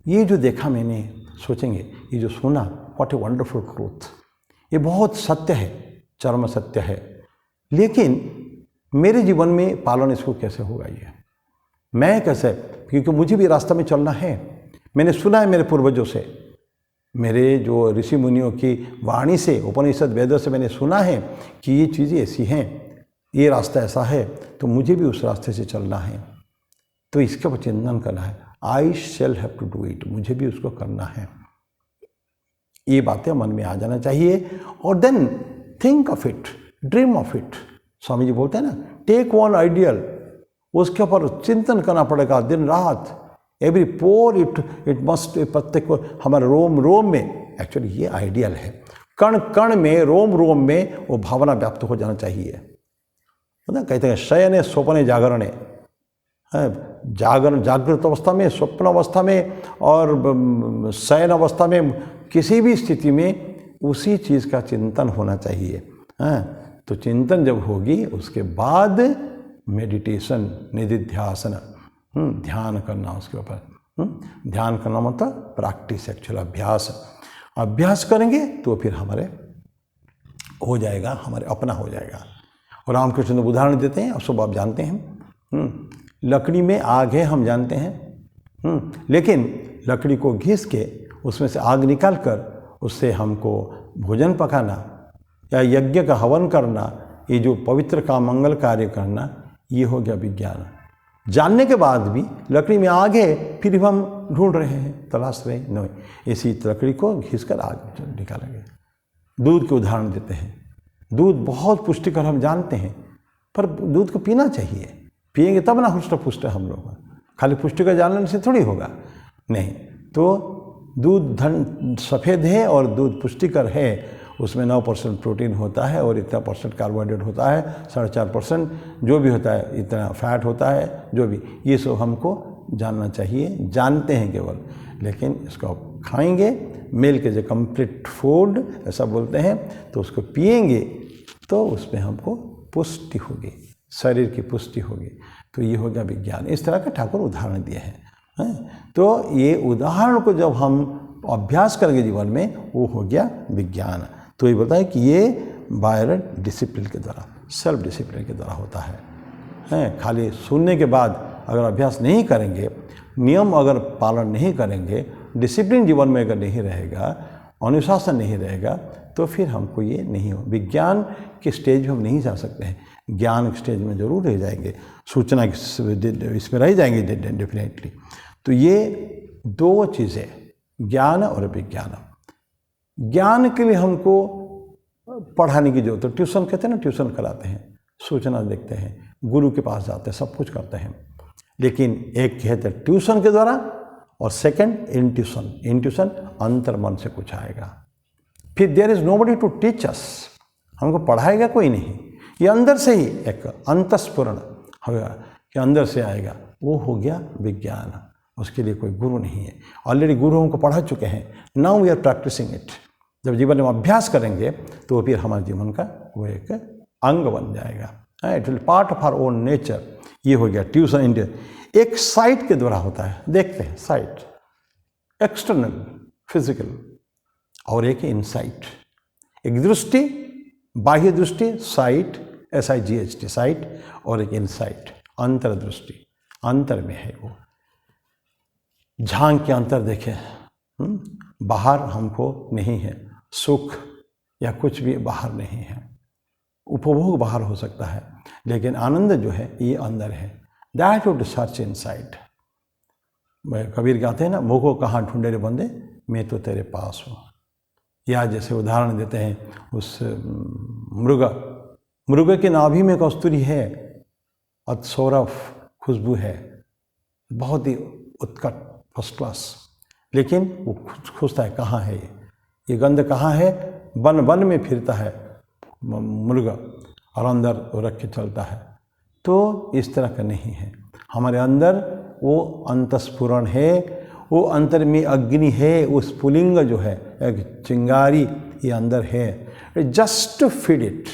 ये जो देखा मैंने, सोचेंगे, ये जो सुना, व्हाट ए वंडरफुल ट्रूथ, ये बहुत सत्य है, चरम सत्य है, लेकिन मेरे जीवन में पालन इसको कैसे होगा? ये मैं कैसे, क्योंकि मुझे भी रास्ता में चलना है। मैंने सुना है मेरे पूर्वजों से, मेरे जो ऋषि मुनियों की वाणी से, उपनिषद वेदों से मैंने सुना है कि ये चीज़ें ऐसी हैं, ये रास्ता ऐसा है, तो मुझे भी उस रास्ते से चलना है। तो इसके ऊपर चिंतन करना है। I shall have to do it, मुझे भी उसको करना है। ये बातें मन में आ जाना चाहिए। और then think of it, dream of it. Swami ji बोलते हैं ना, टेक वन आइडियल, उसके ऊपर चिंतन करना पड़ेगा दिन रात। एवरी पोर इट मस्ट, प्रत्येक हमारे रोम रोम में, एक्चुअली ये आइडियल है, कण कण में, रोम रोम में वो भावना व्याप्त हो जाना चाहिए। कहते हैं शयने स्वप्ने जागरणे, जागरण, जागृत अवस्था में, स्वप्न अवस्था में और शयन अवस्था में, किसी भी स्थिति में उसी चीज़ का चिंतन होना चाहिए। तो चिंतन जब होगी उसके बाद मेडिटेशन, निधिध्यासन, ध्यान करना उसके ऊपर। ध्यान करना मतलब प्रैक्टिस, एक्चुअल अभ्यास करेंगे तो फिर हमारे हो जाएगा, हमारे अपना हो जाएगा। और रामकृष्ण उदाहरण देते हैं, अब सब आप जानते हैं। लकड़ी में आग है, हम जानते हैं, लेकिन लकड़ी को घिस के उसमें से आग निकाल कर उससे हमको भोजन पकाना या यज्ञ का हवन करना, ये जो पवित्र का मंगल कार्य करना, ये हो गया विज्ञान। जानने के बाद भी लकड़ी में आग है, फिर भी हम ढूंढ रहे हैं, तलाश रहे हैं, नहीं, इसी लकड़ी को घिस कर आग निकालेंगे। दूध के उदाहरण देते हैं। दूध बहुत पुष्टिकर हम जानते हैं, पर दूध को पीना चाहिए, पिएंगे तब ना हृष्ट पुष्ट हम लोग। खाली पुष्टिकर जानने से थोड़ी होगा, नहीं। तो दूध धन सफ़ेद है और दूध पुष्टिकर है, उसमें 9% प्रोटीन होता है और इतना % कार्बोहाइड्रेट होता है, 4.5% जो भी होता है, इतना फैट होता है, जो भी, ये सब हमको जानना चाहिए। जानते हैं केवल, लेकिन इसको आप खाएंगे, milk is a complete food ऐसा बोलते हैं, तो उसको पिएंगे तो उसमें हमको पुष्टि होगी, शरीर की पुष्टि होगी। तो ये हो गया विज्ञान। इस तरह का ठाकुर उदाहरण दिए हैं। तो ये उदाहरण को जब हम अभ्यास करेंगे जीवन में, वो हो गया विज्ञान। तो ये बताए कि ये बाय डिसिप्लिन के द्वारा, सेल्फ डिसिप्लिन के द्वारा होता है। खाली सुनने के बाद अगर अभ्यास नहीं करेंगे, नियम अगर पालन नहीं करेंगे, डिसिप्लिन जीवन में अगर नहीं रहेगा, अनुशासन नहीं रहेगा, तो फिर हमको ये नहीं हो। विज्ञान के स्टेज में हम नहीं जा सकते हैं, ज्ञान के स्टेज में जरूर रह जाएंगे, सूचना इसमें रह जाएंगे डेफिनेटली। तो ये दो चीज़ें, ज्ञान और विज्ञान। ज्ञान के लिए हमको पढ़ाने की जरूरत है, ट्यूशन कहते हैं ना, ट्यूशन कराते हैं, सूचना देखते हैं, गुरु के पास जाते हैं, सब कुछ करते हैं। लेकिन एक कहते हैं ट्यूशन के द्वारा और सेकंड इंट्यूशन। इंट्यूशन अंतर्मन से कुछ आएगा। फिर there is nobody to teach us, हमको पढ़ाएगा कोई नहीं, ये अंदर से ही एक अंतस्फुरण होगा कि अंदर से आएगा, वो हो गया विज्ञान। उसके लिए कोई गुरु नहीं है, ऑलरेडी गुरु हमको पढ़ा चुके हैं। Now we are practising it. जब जीवन में अभ्यास करेंगे तो फिर हमारे जीवन का वो एक अंग बन जाएगा। It will part of our own nature. ये हो गया ट्यूशन। इंडिया एक साइट के द्वारा होता है, देखते हैं साइट, एक्सटर्नल फिजिकल, और एक इनसाइट, एक दृष्टि, बाह्य दृष्टि, साइट, SIGHT साइट, और एक इनसाइट, अंतर्दृष्टि, अंतर में है वो, झांक के अंतर देखे। बाहर हमको नहीं है, सुख या कुछ भी बाहर नहीं है, उपभोग बाहर हो सकता है, लेकिन आनंद जो है ये अंदर है। That would search inside. Kabir कहते हैं ना, मुँह को कहाँ ढूंढे रे बंदे, मैं तो तेरे पास हूँ। या जैसे उदाहरण देते हैं उस मृग के नाभि में कस्तूरी है, अतसौरभ खुशबू है, बहुत ही उत्कट, फर्स्ट क्लास, लेकिन वो खोजता है कहाँ है ये गंध कहाँ है। वन वन में फिरता है मृग और अंदर रख के चलता है। तो इस तरह का नहीं है, हमारे अंदर वो अंतस्फुरण है, वो अंतर में अग्नि है, वो स्फुलिंग जो है, एक चिंगारी ये अंदर है। Just feed it.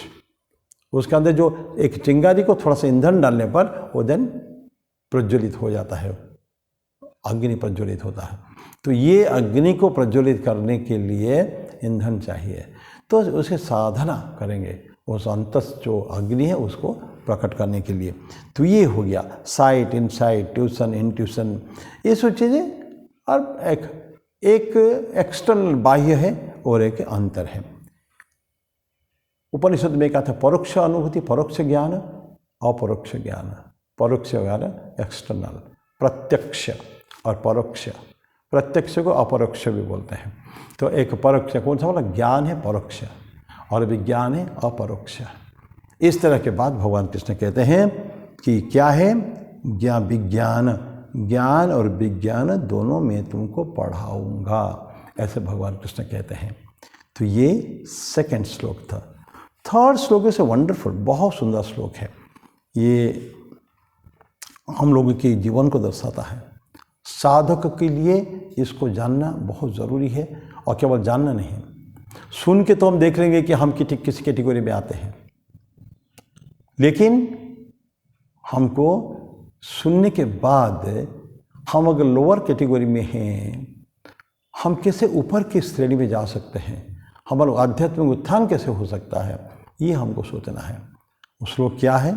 उसके अंदर जो एक चिंगारी को थोड़ा सा ईंधन डालने पर वो देन प्रज्वलित हो जाता है, अग्नि प्रज्वलित होता है। तो ये अग्नि को प्रज्वलित करने के लिए ईंधन चाहिए, तो उसे साधना करेंगे उस अंतस जो अग्नि है उसको प्रकट करने के लिए। तो ये हो गया साइट, इनसाइट, ट्यूशन, इंट्यूशन, ये सब चीज़ें। और एक एक्सटर्नल बाह्य है और एक अंतर है। उपनिषद में कहा था परोक्ष अनुभूति, परोक्ष ज्ञान, अपरोक्ष ज्ञान। परोक्ष ज्ञान एक्सटर्नल, प्रत्यक्ष और परोक्ष। प्रत्यक्ष को अपरोक्ष भी बोलते हैं। तो एक परोक्ष कौन सा वाला ज्ञान है, परोक्ष, और विज्ञान है अपरोक्ष। इस तरह के बात भगवान कृष्ण कहते हैं कि क्या है, विज्ञान, ज्ञान और विज्ञान दोनों में तुमको पढ़ाऊंगा, ऐसे भगवान कृष्ण कहते हैं। तो ये सेकंड श्लोक था। थर्ड श्लोक से वंडरफुल, बहुत सुंदर श्लोक है। ये हम लोगों के जीवन को दर्शाता है। साधक के लिए इसको जानना बहुत ज़रूरी है, और केवल जानना नहीं, सुन के तो हम देख लेंगे कि हम किस कैटेगरी में आते हैं, लेकिन हमको सुनने के बाद हम अगर लोअर कैटेगरी में हैं, हम कैसे ऊपर की श्रेणी में जा सकते हैं, हमारा आध्यात्मिक उत्थान कैसे हो सकता है, ये हमको सोचना है। वो श्लोक क्या है,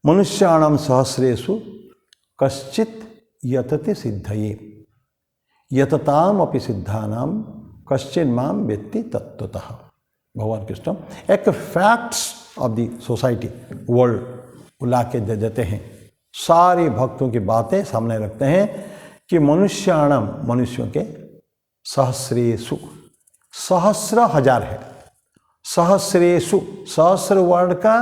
मनुष्याणाम सहस्रेषु कश्चित यतते सिद्धये यतताम अपि सिद्धानाम कश्चिन माम वेत्ति तत्वतः। भगवान कृष्ण एक facts of the society world ला के दे देते हैं, सारे भक्तों की बातें सामने रखते हैं कि मनुष्याणाम, मनुष्यों के, सहस्रेषु, सहस्र हजार है, सहस्रेषु, सहस्र वर्ण का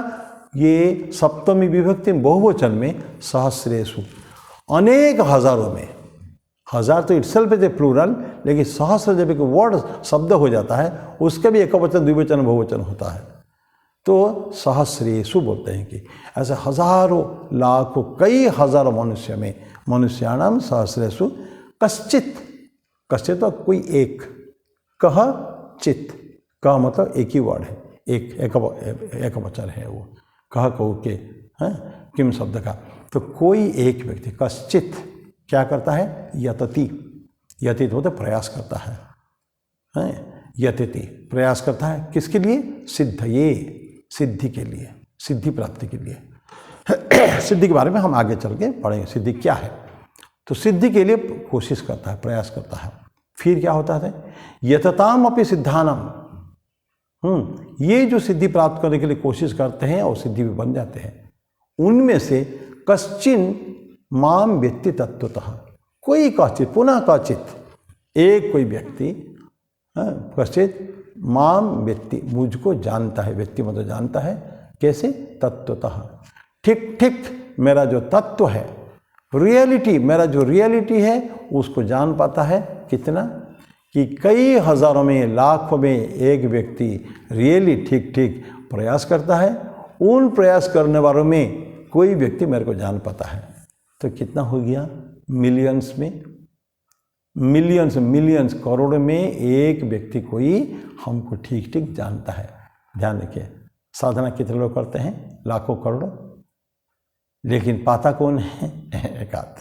ये सप्तमी विभक्ति बहुवचन में, सहस्रेषु अनेक हजारों में। हजार तो इटसेल्फ इज ए प्लूरल, लेकिन सहस्र जब एक वर्ड शब्द हो जाता है उसका भी एकवचन, द्विवचन, बहुवचन होता है। तो सहस्रेषु बोलते हैं कि ऐसे हजारों, लाखों, कई हजारों मनुष्य में, मनुष्याणाम सहस्रेषु कश्चित, कश्चित तो कोई एक, कह चित, कह मतलब एक ही वर्ड है, एक वचन है वो, कह कहो के हैं किम शब्द का। तो कोई एक व्यक्ति कश्चित क्या करता है, यतति, यतित होता प्रयास करता है, यतिति प्रयास करता है, किसके लिए, सिद्धये, सिद्धि के लिए, सिद्धि प्राप्ति के लिए। सिद्धि के बारे में हम आगे चल के पढ़ेंगे, सिद्धि क्या है। तो सिद्धि के लिए कोशिश करता है, प्रयास करता है। फिर क्या होता है, यतताम अपि सिद्धानम, ये जो सिद्धि प्राप्त करने के लिए कोशिश करते हैं और सिद्धि भी बन जाते हैं, उनमें से कश्चिन माम वेत्ति तत्वतः, कोई क्वचित, पुनः क्वचित एक कोई व्यक्ति क्वचित माम व्यक्ति, मुझको जानता है, व्यक्ति मतलब जानता है कैसे, तत्वतः, ठीक ठीक मेरा जो तत्व है, रियलिटी, मेरा जो रियलिटी है उसको जान पाता है। कितना कि कई हजारों में, लाखों में एक व्यक्ति रियली ठीक ठीक प्रयास करता है, उन प्रयास करने वालों में कोई व्यक्ति मेरे को जान पाता है। तो कितना हो गया, मिलियंस में, मिलियंस करोड़ में एक व्यक्ति कोई हमको ठीक ठीक जानता है। ध्यान रखिए, साधना कितने लोग करते हैं, लाखों करोड़, लेकिन पाता कौन है, एक आध,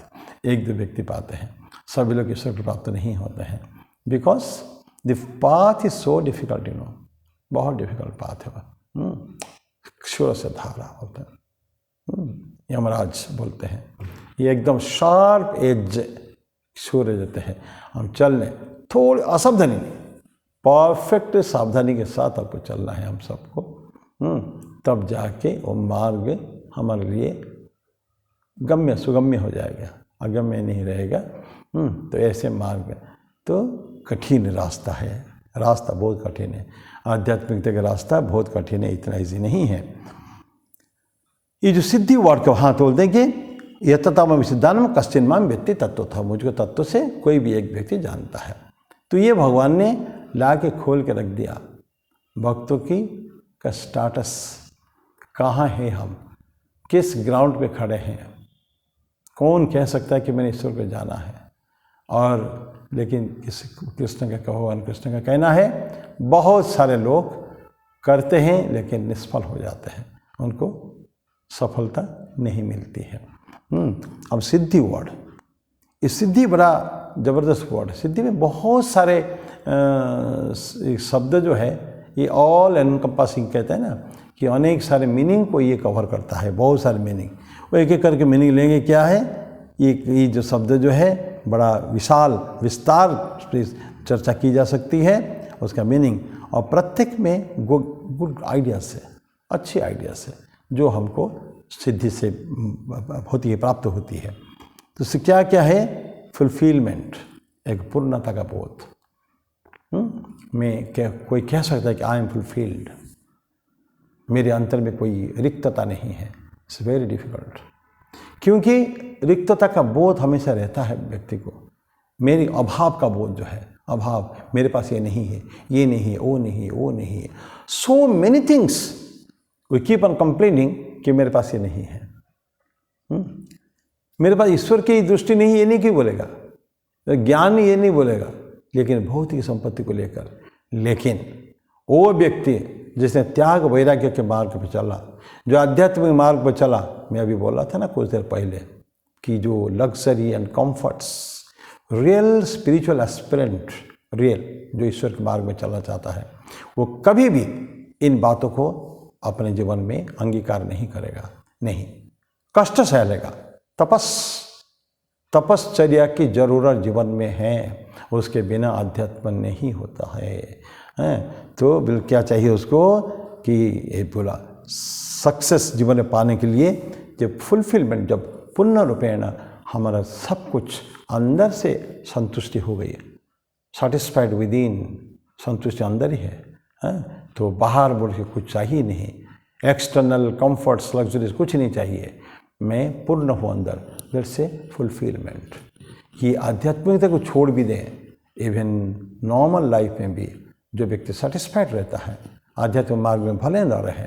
एक दो व्यक्ति पाते हैं। सभी लोग ईश्वर को प्राप्त नहीं होते हैं, because the path is so difficult, you know, बहुत डिफिकल्ट पाथ है वह। क्षुर से धारा होता है, यमराज बोलते हैं, ये एकदम शार्प एज सूर्य देते हैं। हम चल लें थोड़ी असावधानी, परफेक्ट सावधानी के साथ आपको चलना है हम सबको, तब जाके वो मार्ग हमारे लिए गम्य सुगम्य हो जाएगा, अगम्य नहीं रहेगा। तो ऐसे मार्ग तो कठिन रास्ता है, रास्ता बहुत कठिन है, आध्यात्मिकता का रास्ता बहुत कठिन है, इतना ईजी नहीं है। ये जो सिद्धि वर्ड को हाथ बोल देंगे, यतताम विशुद्धानम कश्चिन माम व्यक्ति तत्व था, मुझको तत्व से कोई भी एक व्यक्ति जानता है। तो ये भगवान ने ला के खोल के रख दिया भक्तों की का स्टाटस, कहाँ है हम, किस ग्राउंड पे खड़े हैं, कौन कह सकता है कि मैंने ईश्वर को जाना है। और लेकिन इस कृष्ण का, भगवान कृष्ण का कहना है, बहुत सारे लोग करते हैं लेकिन निष्फल हो जाते हैं, उनको सफलता नहीं मिलती है। अब सिद्धि वर्ड, इस सिद्धि बड़ा ज़बरदस्त वर्ड है। सिद्धि में बहुत सारे शब्द जो है, ये ऑल एनकम्पासिंग कहते हैं ना, कि अनेक सारे मीनिंग को ये कवर करता है, बहुत सारे मीनिंग, वो एक एक करके मीनिंग लेंगे। क्या है ये जो शब्द जो है, बड़ा विशाल विस्तार चर्चा की जा सकती है उसका मीनिंग, और प्रत्येक में गुड आइडियाज है, अच्छी आइडियाज है, जो हमको सिद्धि से होती है, प्राप्त होती है। तो इससे क्या क्या है, फुलफिलमेंट, एक पूर्णता का बोध। मैं क्या, कोई कह सकता है कि आई एम फुलफिल्ड, मेरे अंतर में कोई रिक्तता नहीं है। इट्स वेरी डिफिकल्ट, क्योंकि रिक्तता का बोध हमेशा रहता है व्यक्ति को, मेरी अभाव का बोध जो है, अभाव, मेरे पास ये नहीं है, ये नहीं है, वो नहीं है, वो नहीं है, so many things we keep on complaining कि मेरे पास ये नहीं है। मेरे पास ईश्वर की दृष्टि नहीं, ये नहीं क्यों बोलेगा, ज्ञान ये नहीं बोलेगा, लेकिन भौतिक संपत्ति को लेकर। लेकिन वो व्यक्ति जिसने त्याग वैराग्य के मार्ग पर चला, जो आध्यात्मिक मार्ग पर चला, मैं अभी बोला था ना कुछ देर पहले कि जो luxury and comforts, real spiritual aspirant, real जो ईश्वर के मार्ग में चलना चाहता है, वो कभी भी इन बातों को अपने जीवन में अंगीकार नहीं करेगा, नहीं, कष्ट सहलेगा। तपश्चर्या की जरूरत जीवन में है, उसके बिना अध्यात्म नहीं होता है। तो बिल क्या चाहिए उसको कि ये बोला सक्सेस जीवन में पाने के लिए, जब फुलफिलमेंट, जब पूर्ण रूपेण हमारा सब कुछ अंदर से संतुष्टि हो गई है, सेटिस्फाइड विद इन, संतुष्टि अंदर ही है, तो बाहर बोल के कुछ चाहिए नहीं, एक्सटर्नल कंफर्ट्स लग्जरीज कुछ नहीं चाहिए, मैं पूर्ण हूँ अंदर, दैट से फुलफिलमेंट। ये आध्यात्मिकता को छोड़ भी दें, इवन नॉर्मल लाइफ में भी जो व्यक्ति सेटिस्फाइड रहता है, आध्यात्मिक मार्ग में भले न रहे,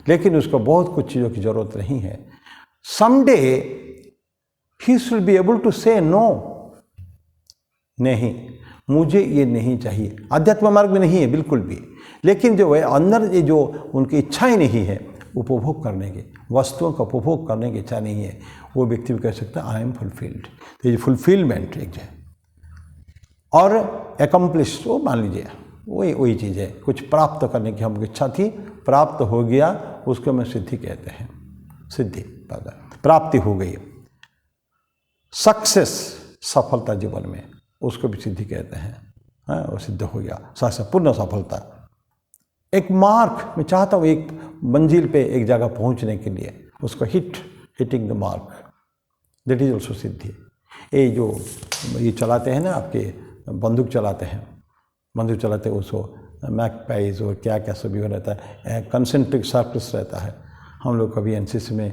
लेकिन उसको बहुत कुछ चीज़ों की ज़रूरत नहीं है, someday he should be able to say no, नहीं मुझे ये नहीं चाहिए, आध्यात्मिक मार्ग में नहीं है बिल्कुल भी, लेकिन जो है अंदर ये जो उनकी इच्छाएं नहीं है उपभोग करने की, वस्तुओं का उपभोग करने की इच्छा नहीं है, वो व्यक्ति भी कह सकता है आई एम फुलफिल्ड। तो ये फुलफिलमेंट एक है। और एकम्प्लिश, वो मान लीजिए वही चीज़ है, कुछ प्राप्त करने की हमको इच्छा थी, प्राप्त हो गया, उसको मैं सिद्धि कहते हैं, सिद्धि प्राप्ति हो गई। सक्सेस, सफलता जीवन में, उसको भी सिद्धि कहते हैं, वो सिद्ध हो गया, पूर्ण सफलता। एक मार्क, मैं चाहता हूँ एक मंजिल पे एक जगह पहुँचने के लिए, उसको hitting the mark, that is also सिद्धि। ये जो ये चलाते हैं ना, आपके बंदूक चलाते हैं उसको मैगपाइज और क्या क्या सभी हो रहता है, कंसेंट्रिक सर्कल्स रहता है। हम लोग कभी एनसीसी में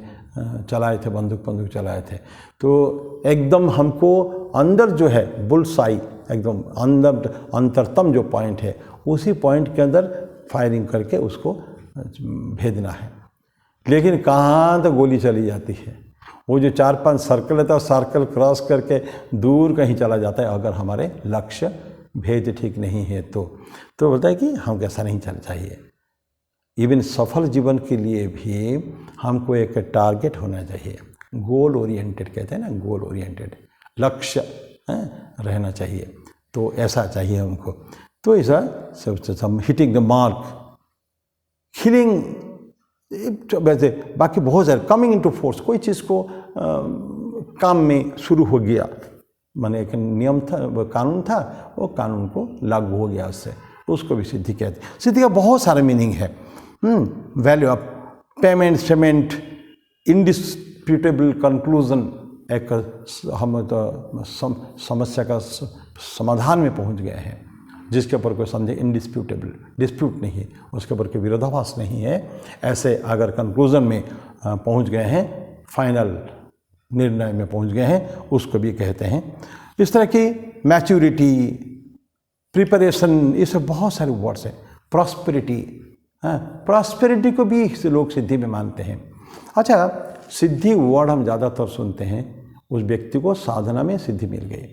चलाए थे, बंदूक चलाए थे। तो एकदम हमको अंदर जो है बुल्सआई, एकदम अंदर अंतरतम जो पॉइंट है, उसी पॉइंट के अंदर फायरिंग करके उसको भेजना है। लेकिन कहाँ तक गोली चली जाती है, वो जो 4-5 सर्कल रहता है, सर्कल क्रॉस करके दूर कहीं चला जाता है, अगर हमारे लक्ष्य भेद ठीक नहीं है तो बोलता है कि हमको ऐसा नहीं चलना चाहिए। इवन सफल जीवन के लिए भी हमको एक टारगेट होना चाहिए, गोल ओरिएंटेड कहते हैं ना, गोल ओरिएंटेड लक्ष्य रहना चाहिए। तो ऐसा चाहिए हमको। तो ऐसा सब हिटिंग द मार्क, हिलिंग, वैसे बाकी बहुत सारे कमिंग इनटू फोर्स, कोई चीज़ को काम में शुरू हो गया, माने एक नियम था, वो कानून था, वो कानून को लागू हो गया उससे, उसको भी सिद्धि कहते हैं। सिद्धि का बहुत सारे मीनिंग है। वैल्यू ऑफ पेमेंट, इंडिस्प्यूटेबल कंक्लूजन, एक हम तो समस्या का समाधान में पहुंच गए हैं, जिसके ऊपर कोई समझे इंडिस्प्यूटेबल, डिस्प्यूट नहीं है, उसके ऊपर कोई विरोधाभास नहीं है, ऐसे अगर कंक्लूजन में पहुंच गए हैं, फाइनल निर्णय में पहुंच गए हैं, उसको भी कहते हैं। इस तरह की मैच्योरिटी, प्रिपरेशन, ये सब बहुत सारे वर्ड्स हैं। प्रॉस्पेरिटी, प्रॉस्पेरिटी को भी लोग सिद्धि में मानते हैं। अच्छा, सिद्धि वर्ड हम ज़्यादातर सुनते हैं उस व्यक्ति को साधना में सिद्धि मिल गई,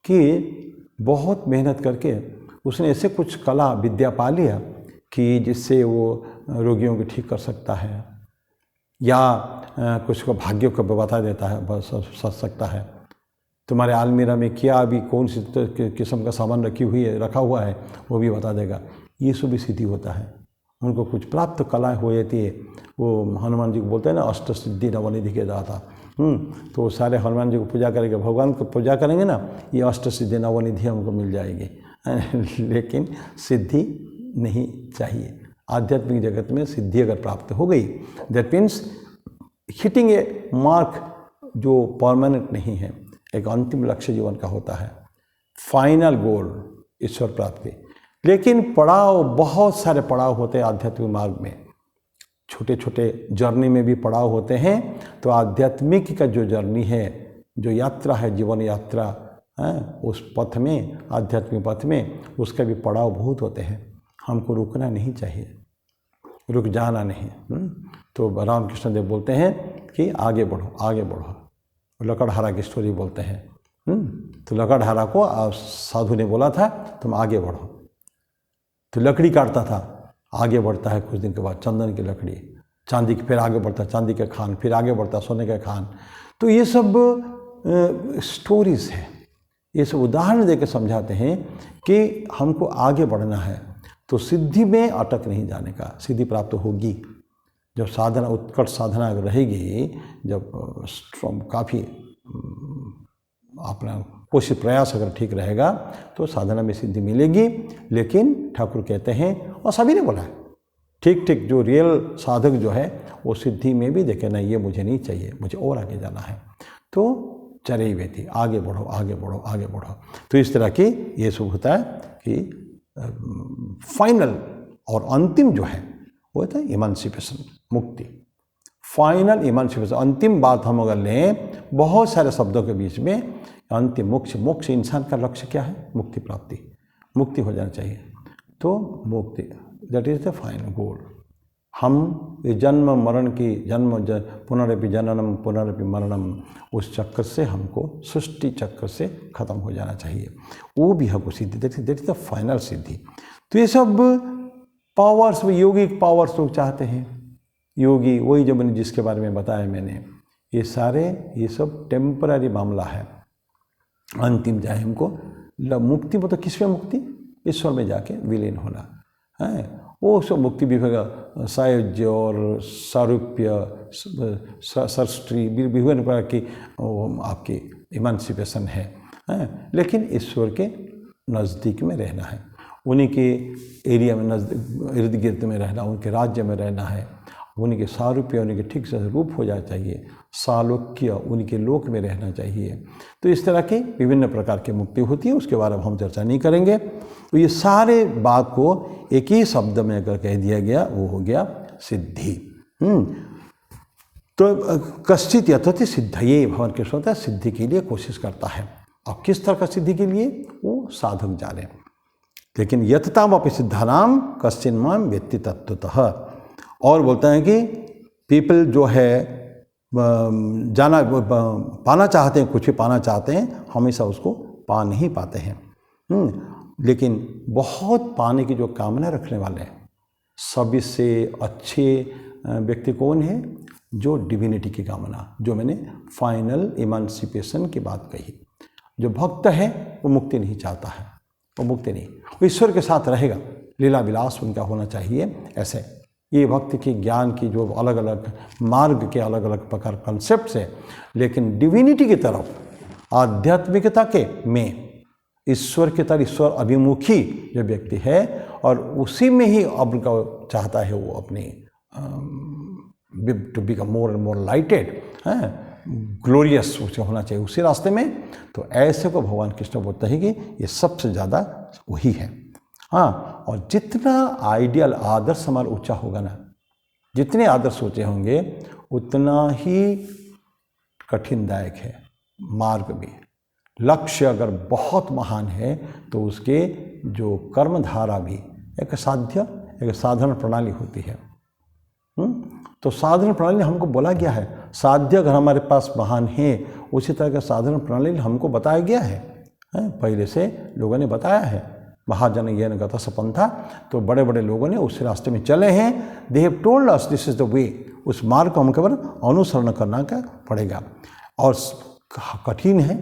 कि बहुत मेहनत करके उसने ऐसे कुछ कला विद्या पा लिया कि जिससे वो रोगियों को ठीक कर सकता है, या कुछ को भाग्य को बता देता है, सोच सकता है तुम्हारे आलमीरा में क्या अभी कौन सी किस्म का सामान रखा हुआ है, वो भी बता देगा। ये सब भी सिद्धि होता है। उनको कुछ प्राप्त कलाएँ हो जाती है। वो हनुमान जी को बोलते हैं ना, अष्ट सिद्धि नवनिधि के दाता। तो सारे हनुमान जी को पूजा करेंगे, भगवान को पूजा करेंगे ना, ये अष्ट सिद्धि नवनिधि हमको मिल जाएगी। लेकिन सिद्धि नहीं चाहिए। आध्यात्मिक जगत में सिद्धि अगर प्राप्त हो गई, that means hitting a mark जो परमानेंट नहीं है, एक अंतिम लक्ष्य जीवन का होता है, फाइनल गोल ईश्वर प्राप्ति। लेकिन पड़ाव, बहुत सारे पड़ाव होते हैं आध्यात्मिक मार्ग में, छोटे छोटे जर्नी में भी पड़ाव होते हैं। तो आध्यात्मिक का जो जर्नी है, जो यात्रा है, जीवन यात्रा है, उस पथ में, आध्यात्मिक पथ में, उसका भी पड़ाव बहुत होते हैं। हमको रुकना नहीं चाहिए, रुक जाना नहीं। तो रामकृष्ण देव बोलते हैं कि आगे बढ़ो, आगे बढ़ो। लकड़हारा की स्टोरी बोलते हैं। तो लकड़हारा को साधु ने बोला था तुम आगे बढ़ो, तो लकड़ी काटता था, आगे बढ़ता है कुछ दिन के बाद चंदन की लकड़ी, चांदी की, फिर आगे बढ़ता चांदी के खान, फिर आगे बढ़ता सोने के खान। तो ये सब स्टोरीज है, ये सब उदाहरण देकर समझाते हैं कि हमको आगे बढ़ना है। तो सिद्धि में अटक नहीं जाने का, सिद्धि प्राप्त होगी जब साधना, उत्कट साधना अगर रहेगी, जब काफ़ी अपना कोशिश प्रयास अगर ठीक रहेगा, तो साधना में सिद्धि मिलेगी। लेकिन ठाकुर कहते हैं, और सभी ने बोला है, ठीक जो रियल साधक जो है वो सिद्धि में भी देखे, नहीं ये मुझे नहीं चाहिए, मुझे और आगे जाना है। तो चले हुए थी, आगे बढ़ो, आगे बढ़ो, आगे बढ़ो। तो इस तरह की ये सब होता है कि फाइनल और अंतिम जो है वो होता है इमांसिपेशन, मुक्ति। फाइनल इमांसिपेशन, अंतिम बात हम अगर लें बहुत सारे शब्दों के बीच में, अंतिम मोक्ष इंसान का लक्ष्य क्या है? मुक्ति प्राप्ति, मुक्ति हो जाना चाहिए। तो मुक्ति, that is the final goal. हम ये जन्म मरण की, पुनरपि जननम पुनरपि मरणम, उस चक्कर से हमको, सृष्टि चक्कर से खत्म हो जाना चाहिए। वो भी हमको सिद्धि, दैट इज द फाइनल सिद्धि। तो ये सब पावर्स, योगिक पावर्स लोग चाहते हैं। योगी वही जो मैंने जिसके बारे में बताया मैंने, ये सारे, ये सब टेम्पररी मामला है। अंतिम जाए हमको मुक्ति, मतलब किसमें मुक्ति? ईश्वर में जाके विलीन होना है। वो सब मुक्ति भी होगा, सायुज्य और सारूप्य, सरस्ट्री, विभिन्न प्रकार की आपकी इमांसिपेशन है। लेकिन ईश्वर के नज़दीक में रहना है, उन्हीं के एरिया में, इर्द गिर्द में रहना, उनके राज्य में रहना है। उनके सारूप्य, उनके ठीक से रूप हो जाना चाहिए, सालोक्य, उनके लोक में रहना चाहिए। तो इस तरह के विभिन्न प्रकार की मुक्ति होती है, उसके बारे में हम चर्चा नहीं करेंगे। तो ये सारे बात को एक ही शब्द में अगर कह दिया गया, वो हो गया सिद्धि। तो कश्चित यतति सिद्धये, भगवान कृष्ण होता है सिद्धि के लिए कोशिश करता है। और किस तरह का सिद्धि के लिए, वो साधक जाने। लेकिन यतताम अपि सिद्धानाम कश्चिन माम व्यक्ति तत्वतः। और बोलते हैं कि पीपल जो है जाना पाना चाहते हैं, कुछ भी पाना चाहते हैं, हमेशा उसको पा नहीं पाते हैं। लेकिन बहुत पाने की जो कामना रखने वाले हैं, सभी से अच्छे व्यक्ति कौन है, जो डिविनिटी की कामना, जो मैंने फाइनल इमांसिपेशन की बात कही। जो भक्त है वो मुक्ति नहीं चाहता है, वो मुक्ति नहीं, वो ईश्वर के साथ रहेगा, लीला विलास उनका होना चाहिए। ऐसे ये भक्ति की ज्ञान की जो अलग अलग मार्ग के अलग अलग प्रकार कॉन्सेप्ट्स है, लेकिन डिविनिटी की तरफ, आध्यात्मिकता के में ईश्वर की तरह, ईश्वर अभिमुखी जो व्यक्ति है और उसी में ही अब का चाहता है वो अपनी to become more and more lighted, glorious उसे होना चाहिए उसी रास्ते में। तो ऐसे को भगवान कृष्ण बोलते हैं कि ये सबसे ज़्यादा वही है। हाँ, और जितना आइडियल आदर्श हमारा ऊंचा होगा ना, जितने आदर्श ऊंचे होंगे उतना ही कठिनदायक है मार्ग भी। लक्ष्य अगर बहुत महान है तो उसके जो कर्मधारा भी एक साध्य, एक साधन प्रणाली होती है। तो साधन प्रणाली हमको बोला गया है, साध्य अगर हमारे पास महान है, उसी तरह का साधन प्रणाली हमको बताया गया है, पहले से लोगों ने बताया है। महाजन येन गतः सपंथा, तो बड़े बड़े लोगों ने उस रास्ते में चले हैं। They have told us this is the way. उस मार्ग को हम केवल अनुसरण करना का पड़ेगा। और कठिन है,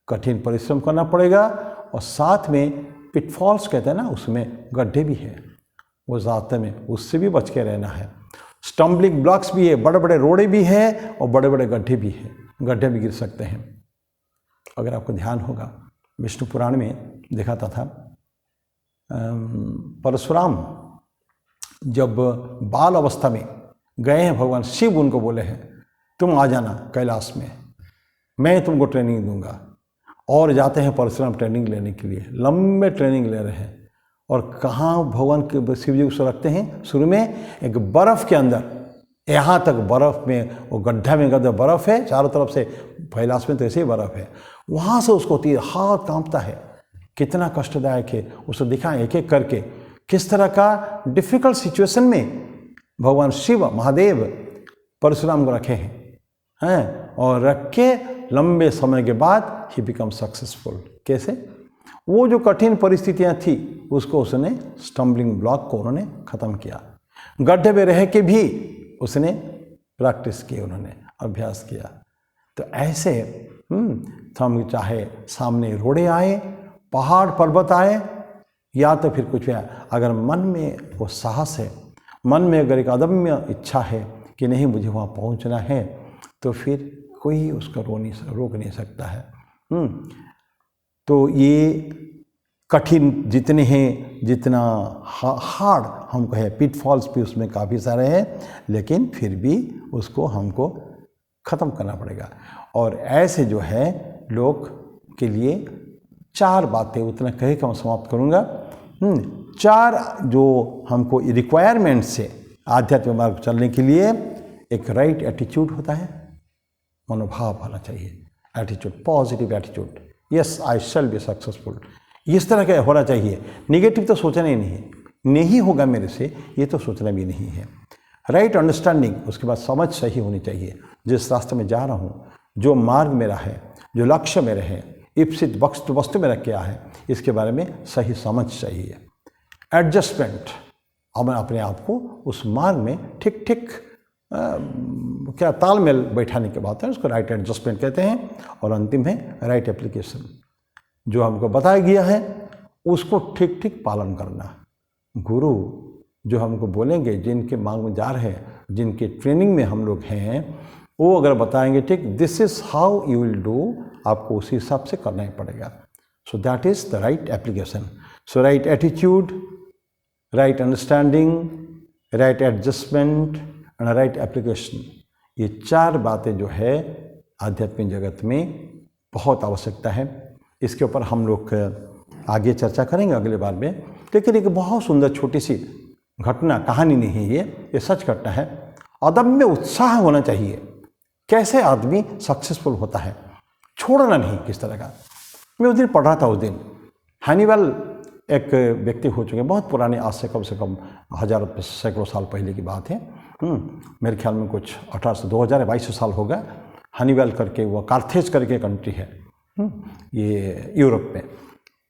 कठिन परिश्रम करना पड़ेगा। और साथ में पिटफॉल्स कहते हैं ना, उसमें गड्ढे भी है, वो रास्ते में उससे भी बच के रहना है। स्टम्बलिंग ब्लॉक्स भी है, बड़े बड़े रोड़े भी हैं और बड़े बड़े गड्ढे भी हैं, गड्ढे भी गिर सकते हैं। अगर आपको ध्यान होगा, विष्णु पुराण में दिखाता था, परशुराम जब बाल अवस्था में गए हैं, भगवान शिव उनको बोले हैं तुम आ जाना कैलाश में, मैं तुमको ट्रेनिंग दूंगा। और जाते हैं परशुराम ट्रेनिंग लेने के लिए, लंबे ट्रेनिंग ले रहे हैं। और कहाँ भगवान के शिव जी को रखते हैं, शुरू में एक बर्फ़ के अंदर, यहाँ तक बर्फ़ में, वो गड्ढा में गड्ढा बर्फ़ है चारों तरफ से, कैलाश में तो ऐसे ही बर्फ़ है, वहाँ से उसको होती है, हाथ कांपता है, कितना कष्टदायक है। उसे दिखाएं एक एक करके किस तरह का डिफ़िकल्ट सिचुएशन में भगवान शिव महादेव परशुराम को रखे हैं, और रख के लंबे समय के बाद ही बिकम सक्सेसफुल। कैसे? वो जो कठिन परिस्थितियां थी उसको उसने, स्टम्बलिंग ब्लॉक को उन्होंने ख़त्म किया। गड्ढे में रह के भी उसने प्रैक्टिस की, उन्होंने अभ्यास किया। तो ऐसे हम चाहे सामने रोड़े आए, पहाड़ पर्वत आए, या तो फिर कुछ भी आए, अगर मन में वो साहस है, मन में अगर एक अदम्य इच्छा है कि नहीं मुझे वहाँ पहुँचना है, तो फिर कोई उसको रोक नहीं सकता है। तो ये कठिन जितने हैं, जितना हार्ड हम कहें, पिटफॉल्स भी उसमें काफ़ी सारे हैं, लेकिन फिर भी उसको हमको ख़त्म करना पड़ेगा। और ऐसे जो है लोग के लिए 4 बातें, उतना कहे कि मैं समाप्त करूँगा। 4 जो हमको रिक्वायरमेंट्स है आध्यात्मिक मार्ग चलने के लिए। एक राइट एटीट्यूड होता है, मनोभाव होना चाहिए, attitude, positive attitude, yes I shall be successful, इस तरह का होना चाहिए। नेगेटिव तो सोचना ही नहीं होगा मेरे से, ये तो सोचना भी नहीं है। राइट अंडरस्टैंडिंग, उसके बाद समझ सही होनी चाहिए, जिस रास्ते में जा रहा हूँ, जो मार्ग मेरा है, जो लक्ष्य मेरे है, इप्सित वस्तु मेरा क्या है, इसके बारे में सही समझ चाहिए। एडजस्टमेंट, अब अपने आप को उस मार्ग में ठीक ठीक क्या तालमेल बैठाने के बाद है, उसको राइट एडजस्टमेंट कहते हैं। और अंतिम है राइट एप्लीकेशन, जो हमको बताया गया है उसको ठीक ठीक पालन करना। गुरु जो हमको बोलेंगे, जिनके मार्ग में जा रहे हैं, जिनके ट्रेनिंग में हम लोग हैं, वो अगर बताएंगे ठीक this is how you will do, आपको उसी हिसाब से करना ही पड़ेगा। So that is the right application. So right attitude, right understanding, right adjustment and right application, ये 4 बातें जो है आध्यात्मिक जगत में बहुत आवश्यकता है। इसके ऊपर हम लोग आगे चर्चा करेंगे अगले बार में। लेकिन एक बहुत सुंदर छोटी सी घटना, कहानी नहीं है ये सच घटना है। अदम्य उत्साह होना चाहिए। कैसे आदमी सक्सेसफुल होता है, छोड़ना नहीं किस तरह का। मैं उस दिन पढ़ रहा था, उस दिन हैनिबल एक व्यक्ति हो चुके हैं, बहुत पुराने, आज से कम हज़ारों सैकड़ों साल पहले की बात है। मेरे ख्याल में कुछ 2200 साल होगा। हैनिबल करके, वो कार्थेज करके कंट्री है ये यूरोप में।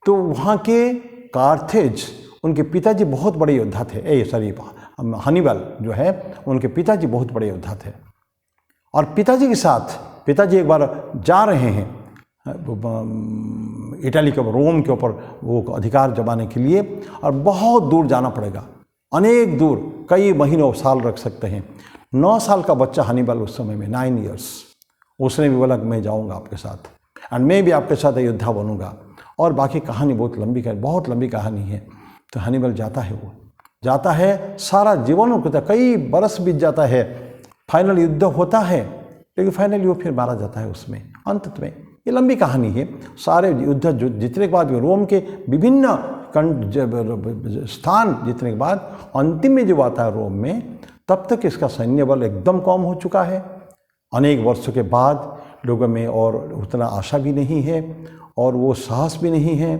तो वहाँ के कार्थेज, उनके पिताजी बहुत बड़े योद्धा थे। हैनिबल जो है उनके पिताजी बहुत बड़े योद्धा थे। और पिताजी के साथ, पिताजी एक बार जा रहे हैं इटली के ऊपर, रोम के ऊपर वो अधिकार जमाने के लिए, और बहुत दूर जाना पड़ेगा, अनेक दूर, कई महीनों साल रख सकते हैं। 9 साल का बच्चा हैनिबल उस समय में, 9 इयर्स, उसने भी बोला मैं जाऊंगा आपके साथ, एंड मैं भी आपके साथ योद्धा बनूंगा। और बाकी कहानी बहुत लंबी कहानी है। तो हैनिबल जाता है, वो जाता है, सारा जीवन होता है, कई बरस बीत जाता है, फाइनल युद्ध होता है, लेकिन फाइनली वो फिर मारा जाता है उसमें, अंत में। ये लंबी कहानी है। सारे युद्ध जो जीतने के बाद, रोम के विभिन्न स्थान जीतने के बाद अंतिम में जो आता है रोम में, तब तक इसका सैन्य बल एकदम कम हो चुका है। अनेक वर्षों के बाद लोगों में और उतना आशा भी नहीं है, और वो साहस भी नहीं है,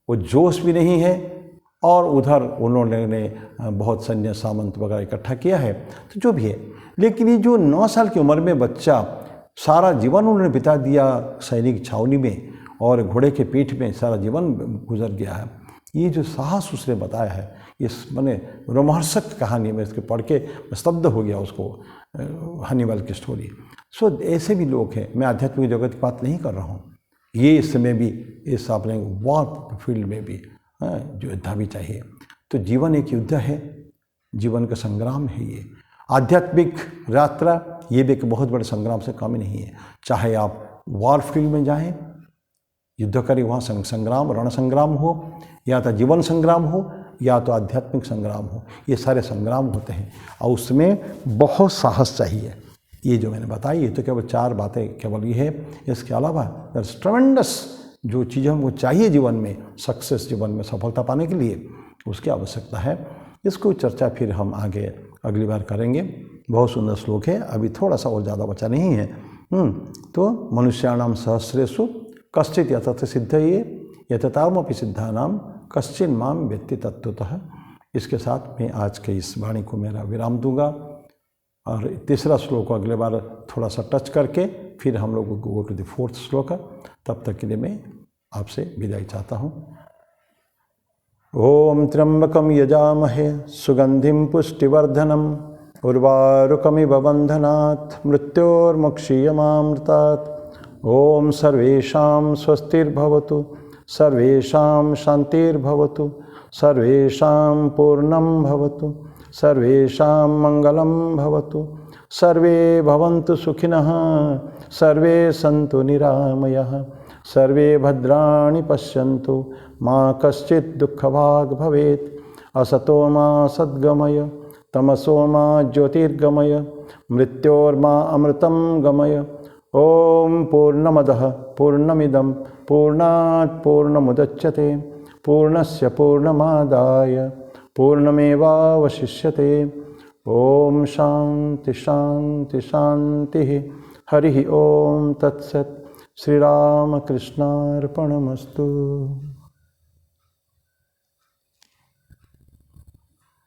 वो जोश भी नहीं है, और उधर उन्होंने बहुत सैन्य सामंत वगैरह इकट्ठा किया है। तो जो भी है, लेकिन ये जो 9 साल की उम्र में बच्चा, सारा जीवन उन्होंने बिता दिया सैनिक छावनी में और घोड़े के पीठ में सारा जीवन गुजर गया है। ये जो साहस उसने बताया है, इस मैंने रोमांचक कहानी में इसके पढ़ के स्तब्ध हो गया उसको, हैनिबल की स्टोरी। सो ऐसे भी लोग हैं। मैं आध्यात्मिक जगत की बात नहीं कर रहा हूँ, ये इसमें भी, इस अपने वॉर फील्ड में भी जो युद्ध भी चाहिए। तो जीवन एक युद्ध है, जीवन का संग्राम है ये आध्यात्मिक यात्रा। ये भी एक बहुत बड़े संग्राम से कम नहीं है। चाहे आप वॉर फील्ड में जाएं, युद्ध करें, वहाँ संग्राम, रण संग्राम हो, या तो जीवन संग्राम हो, या तो आध्यात्मिक संग्राम हो, ये सारे संग्राम होते हैं, और उसमें बहुत साहस चाहिए। ये जो मैंने बताई, ये तो केवल 4 बातें केवल ये है। इसके अलावा ट्रेमेंडस जो चीज़ें हमको चाहिए जीवन में, सक्सेस, जीवन में सफलता पाने के लिए, उसकी आवश्यकता है। इसको चर्चा फिर हम आगे अगली बार करेंगे। बहुत सुंदर श्लोक है, अभी थोड़ा सा और ज़्यादा बचा नहीं है। तो मनुष्याणाम सहस्रेषु कश्चित् यतत सिद्धये यततामपि सिद्धानाम कश्चिन् माम वेत्ति तत्त्वतः। इसके साथ मैं आज के इस वाणी को मेरा विराम दूंगा, और तीसरा श्लोक अगले बार थोड़ा सा टच करके फिर हम लोग गो टू द 4th श्लोक। तब तक के लिए मैं आपसे विदाई चाहता हूँ। ओम त्र्यंबकम यजामहे सुगंधिम पुष्टिवर्धनम उर्वारुकमिव बंधनात् मृत्योर्मुक्षीयमामृतात्। ओम सर्वेषां स्वस्तिर्भवतु, सर्वेषां शांतिर्भवतु, सर्वेषां पूर्णं भवतु, सर्वेषां मंगलं भवतु, सर्वे भवन्तु सुखिनः, सर्वे सन्तु निरामयः, सर्वे भद्राणि पश्यन्तु, मा कश्चित् दुःखभाग् भवेत्। असतो मा सद्गमय, तमसो मा ज्योतिर्गमय, मृत्योर्मा अमृतं गमय। ओम पूर्णमदः पूर्णमिदं पूर्णात् पूर्णमुदच्यते, पूर्णस्य पूर्णमादाय पूर्णमेवावशिष्यते। ओम शांति शांति शांति। हरि ओम तत्सत्। श्री राम कृष्णार्पणमस्तु।